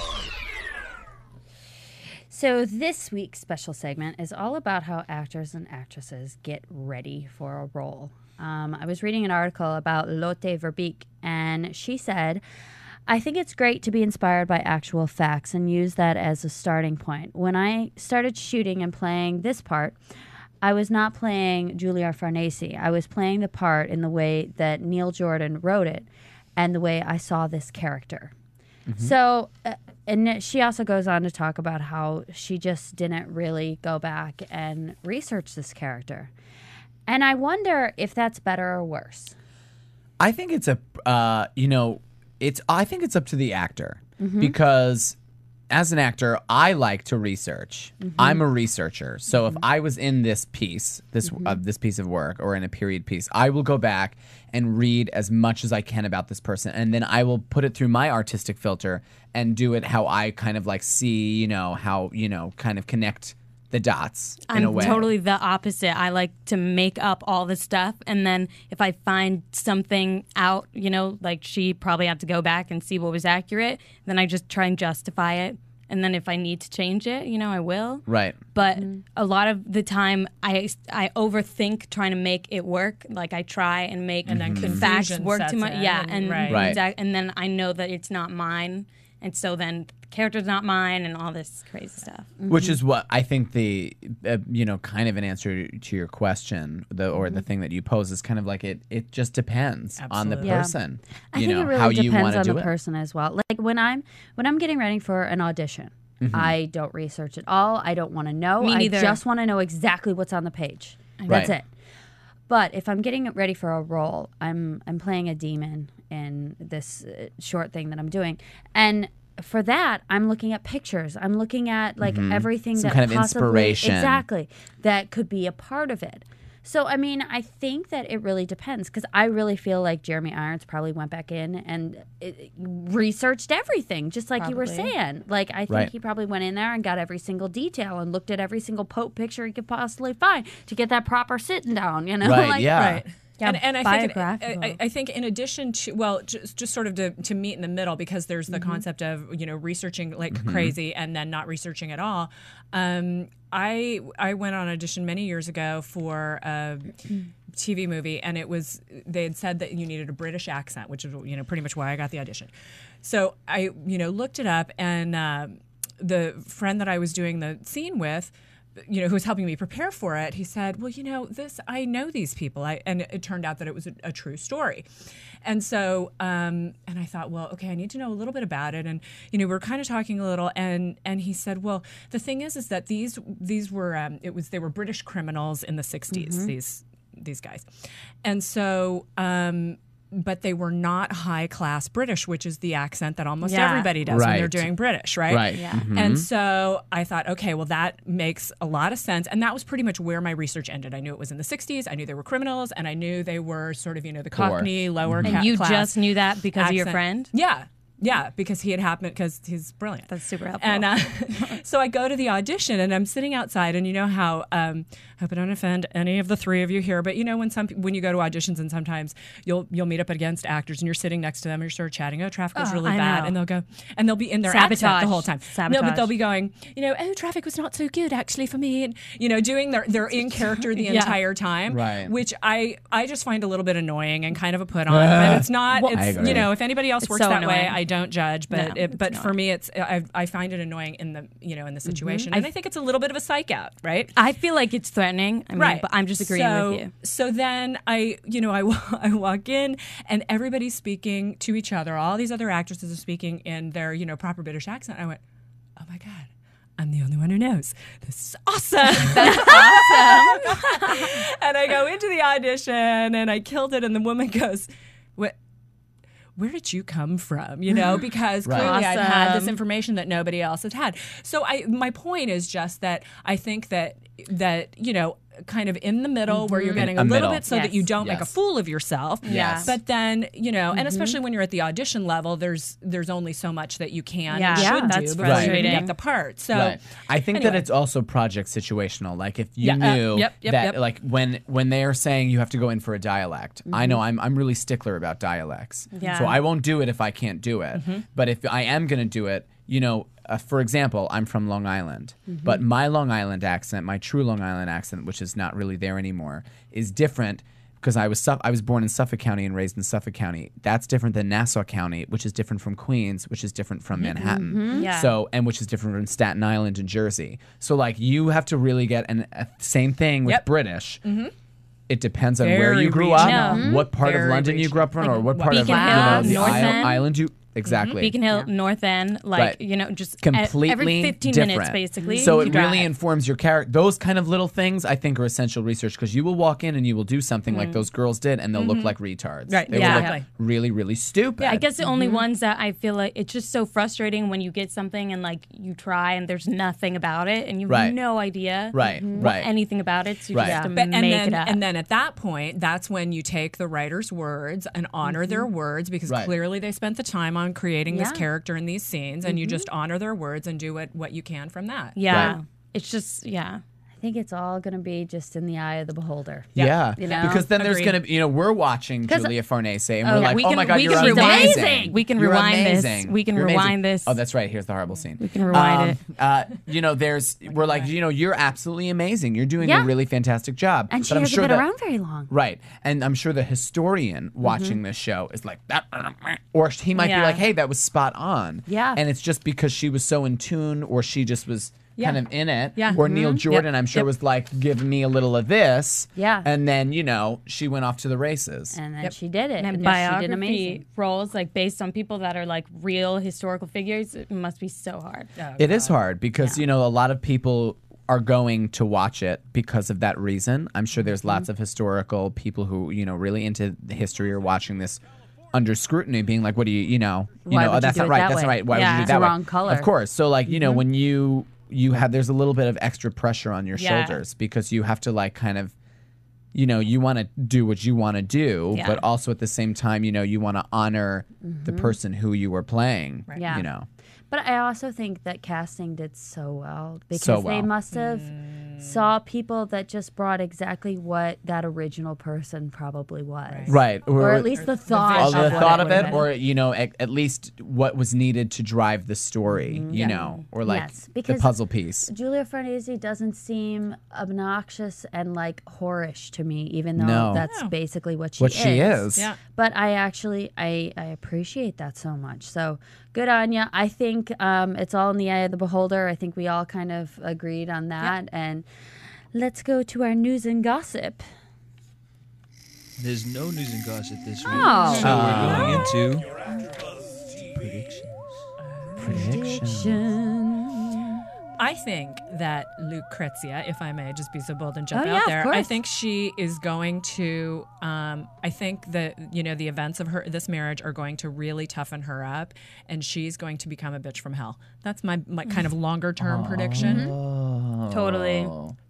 S4: So this week's special segment is all about how actors and actresses get ready for a role. I was reading an article about Lotte Verbeek, and she said, I think it's great to be inspired by actual facts and use that as a starting point. When I started shooting and playing this part, I was not playing Julia Farnese. I was playing the part in the way that Neil Jordan wrote it and the way I saw this character. So, and she also goes on to talk about how she just didn't really go back and research this character. And I wonder if that's better or worse.
S5: I think it's I think it's up to the actor because as an actor, I like to research. I'm a researcher. So if I was in this piece, this piece of work, or in a period piece, I will go back and read as much as I can about this person, and then I will put it through my artistic filter and do it how I kind of like see, how kind of connect the dots in a way.
S7: I'm totally the opposite. I like to make up all the stuff, and then if I find something out, like she probably had to go back and see what was accurate, then I just try and justify it. And then if I need to change it, I will.
S5: Right.
S7: But a lot of the time, I overthink trying to make it work. Like I try and make facts work too much. Yeah, and then I know that it's not mine, and so then the character's not mine, and all this crazy stuff.
S5: Which is what I think the kind of an answer to your question, or the thing that you pose is kind of like it just depends on the person.
S4: I think it really
S5: how you
S4: depends on
S5: do
S4: the
S5: it.
S4: person as well. Like when I'm getting ready for an audition, I don't research at all. I don't want to know.
S7: Me neither.
S4: I just want to know exactly what's on the page. That's it. But if I'm getting ready for a role, I'm playing a demon in this short thing that I'm doing, and for that, I'm looking at pictures. I'm looking at everything
S5: Some
S4: that
S5: kind of
S4: possibly
S5: inspiration.
S4: That could be a part of it. So I mean, I think that it really depends, because I really feel like Jeremy Irons probably went back in and researched everything, just like you were saying. Like I think he probably went in there and got every single detail and looked at every single Pope picture he could possibly find to get that proper sitting down.
S5: Right.
S6: Right.
S4: Yeah,
S6: and I think in addition to just sort of to meet in the middle, because there's the concept of researching like crazy and then not researching at all. I went on audition many years ago for a TV movie, and they had said that you needed a British accent, which is pretty much why I got the audition. So I looked it up, and the friend that I was doing the scene with, who was helping me prepare for it, he said, well, I know these people. And it turned out that it was a true story. And so, and I thought, well, okay, I need to know a little bit about it. And, we were kind of talking a little, and he said, well, the thing is that these were, they were British criminals in the 60s, these guys. And so, but they were not high-class British, which is the accent that almost everybody does when they're doing British, right?
S5: Right.
S4: Yeah.
S6: And so I thought, okay, well, that makes a lot of sense. And that was pretty much where my research ended. I knew it was in the 60s. I knew they were criminals, and I knew they were sort of, the Cockney, lower class.
S7: And you just knew that because of your friend?
S6: Yeah. Yeah, because he had happened, because he's brilliant.
S7: That's super helpful.
S6: And so I go to the audition, and I'm sitting outside, and you know how, I hope I don't offend any of the three of you here, but when you go to auditions, and sometimes you'll meet up against actors, and you're sitting next to them, and you're sort of chatting, traffic was really bad, and they'll be in their accent the whole time.
S7: Sabotage.
S6: No, but they'll be going, traffic was not so good actually for me, and doing their in character the entire time,
S5: right?
S6: Which I just find a little bit annoying and kind of a put on, but it's not. It's if anybody else works that way, I don't judge, but for me, I find it annoying in the in the situation, and I think it's a little bit of a psych out, right?
S7: I feel like it's threatening, but I'm just agreeing with you.
S6: So then I walk in, and everybody's speaking to each other. All these other actresses are speaking in their proper British accent. I went, oh my God, I'm the only one who knows. This is awesome.
S4: That's awesome.
S6: And I go into the audition, and I killed it, and the woman goes, what? Where did you come from? Because clearly I'd had this information that nobody else had had. So my point is just that I think that kind of in the middle where you're getting a little bit so that you don't make a fool of yourself.
S5: Yes.
S6: But then, and especially when you're at the audition level, there's only so much that you can and should do before you even get the part. So
S5: I think that it's also project situational. Like if you knew that like when they're saying you have to go in for a dialect, I know I'm really stickler about dialects.
S7: Yeah.
S5: So I won't do it if I can't do it. But if I am going to do it, for example, I'm from Long Island, but my Long Island accent, my true Long Island accent, which is not really there anymore, is different because I was born in Suffolk County and raised in Suffolk County. That's different than Nassau County, which is different from Queens, which is different from Manhattan.
S7: Yeah.
S5: So, and which is different from Staten Island and Jersey. So like you have to really get same thing with British. It depends on where you grew up, what part of London you grew up from, or what part of
S7: Beacon Hill,
S5: the
S7: North End.
S5: island you. Exactly.
S7: Beacon Hill, North End,
S5: Right.
S7: just
S5: completely
S7: every 15
S5: different.
S7: minutes, basically.
S5: So
S7: you
S5: it really
S7: drive.
S5: informs your character. Those kind of little things, I think, are essential research because you will walk in and you will do something like those girls did, and they'll look like retards.
S6: Right.
S5: They will look really, really stupid.
S7: I guess the only ones that I feel like it's just so frustrating when you get something and like you try and there's nothing about it and you have no idea anything about it. So you just have to make it up.
S6: And then at that point, that's when you take the writer's words and honor their words because clearly they spent the time on creating this character in these scenes, and you just honor their words and do what you can from that.
S7: Yeah.
S5: Right.
S7: It's just,
S4: I think it's all going to be just in the eye of the beholder.
S5: Yeah. Because then there's going to, we're watching Julia Farnese and we're like, oh my God, you're amazing.
S7: We can rewind this. We can rewind this.
S5: Oh, that's right. Here's the horrible scene.
S7: We can rewind
S5: it. We're like, you're absolutely amazing. You're doing a really fantastic job.
S4: And she hasn't been around very long.
S5: Right. And I'm sure the historian watching this show is like, that, or he might be like, hey, that was spot on.
S4: Yeah.
S5: And it's just because she was so in tune, or she just was kind of in it.
S6: Yeah.
S5: Or Neil Jordan, I'm sure, was like, give me a little of this.
S4: Yeah.
S5: And then, she went off to the races.
S4: And then she did it.
S7: And
S4: she
S7: biography
S4: did amazing.
S7: roles, like based on people that are like real historical figures, it must be so hard.
S5: It is hard because, a lot of people are going to watch it because of that reason. I'm sure there's lots of historical people who, really into the history are watching this under scrutiny, being like, what do you,
S4: Why would
S5: that's
S4: you
S5: not
S4: do it
S5: right.
S4: that
S5: That's
S4: way?
S5: not right. Why
S4: Yeah.
S5: would you do
S4: It's
S5: that
S4: the
S5: way?
S4: wrong color.
S5: Of course. So like, when you have, there's a little bit of extra pressure on your
S7: Yeah.
S5: shoulders because you have to like kind of, you want to do what you want to do, but also at the same time, you want to honor the person who you were playing,
S4: Yeah. But I also think that casting did so well because they must have saw people that just brought exactly what that original person probably was.
S5: Right.
S4: Or at least the thought
S5: of it, or, at least what was needed to drive the story, or like the puzzle piece.
S4: Julia Farnese doesn't seem obnoxious and like whorish to me, even though that's basically what she is.
S6: Yeah.
S4: But I appreciate that so much. So good on you. I think it's all in the eye of the beholder. I think we all kind of agreed on that. And let's go to our news and gossip.
S9: There's no news and gossip this week.
S4: Oh.
S9: So we're going into
S5: Predictions.
S6: I think that Lucrezia, if I may just be so bold and jump
S4: Oh,
S6: out
S4: yeah, of
S6: there,
S4: course.
S6: I think she is going to, I think that, the events of this marriage are going to really toughen her up, and she's going to become a bitch from hell. That's my kind of longer term prediction.
S7: Totally.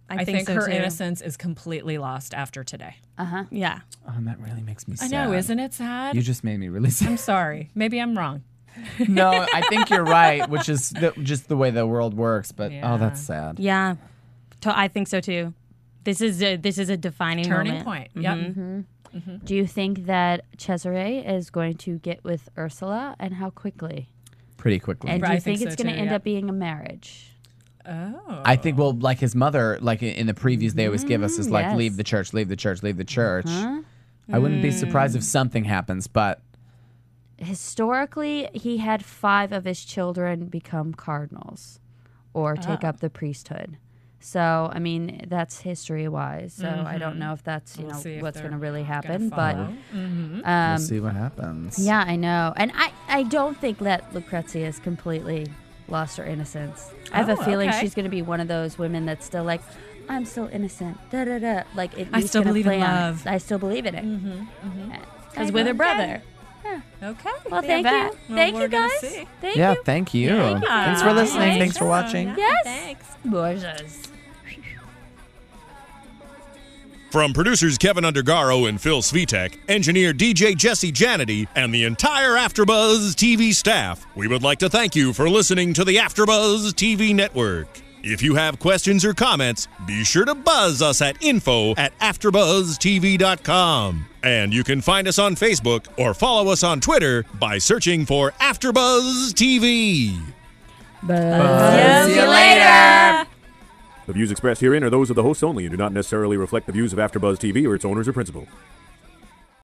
S6: I think
S7: so
S6: her
S7: too.
S6: innocence is completely lost after today.
S7: Yeah.
S5: Oh, that really makes me
S6: I
S5: sad.
S6: know, isn't it sad?
S5: You just made me really sad.
S6: I'm sorry. Maybe I'm wrong.
S5: No, I think you're right, which is just the way the world works. But oh, that's sad.
S7: Yeah. I think so too. This is a defining
S6: Turning
S7: moment.
S6: point. Yep.
S4: Do you think that Cesare is going to get with Ursula, and how quickly?
S5: Pretty quickly.
S4: And do
S6: I
S4: you
S6: think
S4: think it's
S6: so
S4: going to
S6: too,
S4: end
S6: yeah.
S4: up being a marriage?
S6: Oh.
S5: I think, well, like his mother, like in the previews they always give us is like,
S4: yes.
S5: leave the church, leave the church, leave the church. I wouldn't be surprised if something happens, but
S4: Historically, he had 5 of his children become cardinals or take up the priesthood. So, I mean, that's history-wise. So I don't know if that's,
S6: We'll see if
S4: what's
S6: they're
S4: going to really
S6: gonna
S4: happen. But
S6: follow.
S5: we'll see what happens.
S4: yeah, I know. And I don't think that Lucrezia has completely lost her innocence. I have a feeling she's going to be one of those women that's still like, I'm still innocent. Da da da. Like
S6: I still believe in love.
S4: I still believe in it.
S7: As with her brother.
S6: Okay.
S4: Well, thank you.
S6: Well,
S4: Thank
S6: we're
S4: you,
S6: gonna
S4: guys.
S6: see.
S4: Thank
S5: Yeah,
S4: you.
S5: thank you.
S4: Thank you.
S5: Thanks for listening.
S4: Thanks.
S5: Thanks for watching.
S4: Yes.
S6: Thanks.
S4: Borgias.
S2: From producers Kevin Undergaro and Phil Svitek, engineer DJ Jesse Janity, and the entire AfterBuzz TV staff, we would like to thank you for listening to the AfterBuzz TV network. If you have questions or comments, be sure to buzz us at info@AfterBuzzTV.com. And you can find us on Facebook or follow us on Twitter by searching for AfterBuzz TV.
S4: See you later.
S13: The views expressed herein are those of the hosts only and do not necessarily reflect the views of AfterBuzz TV or its owners or principals.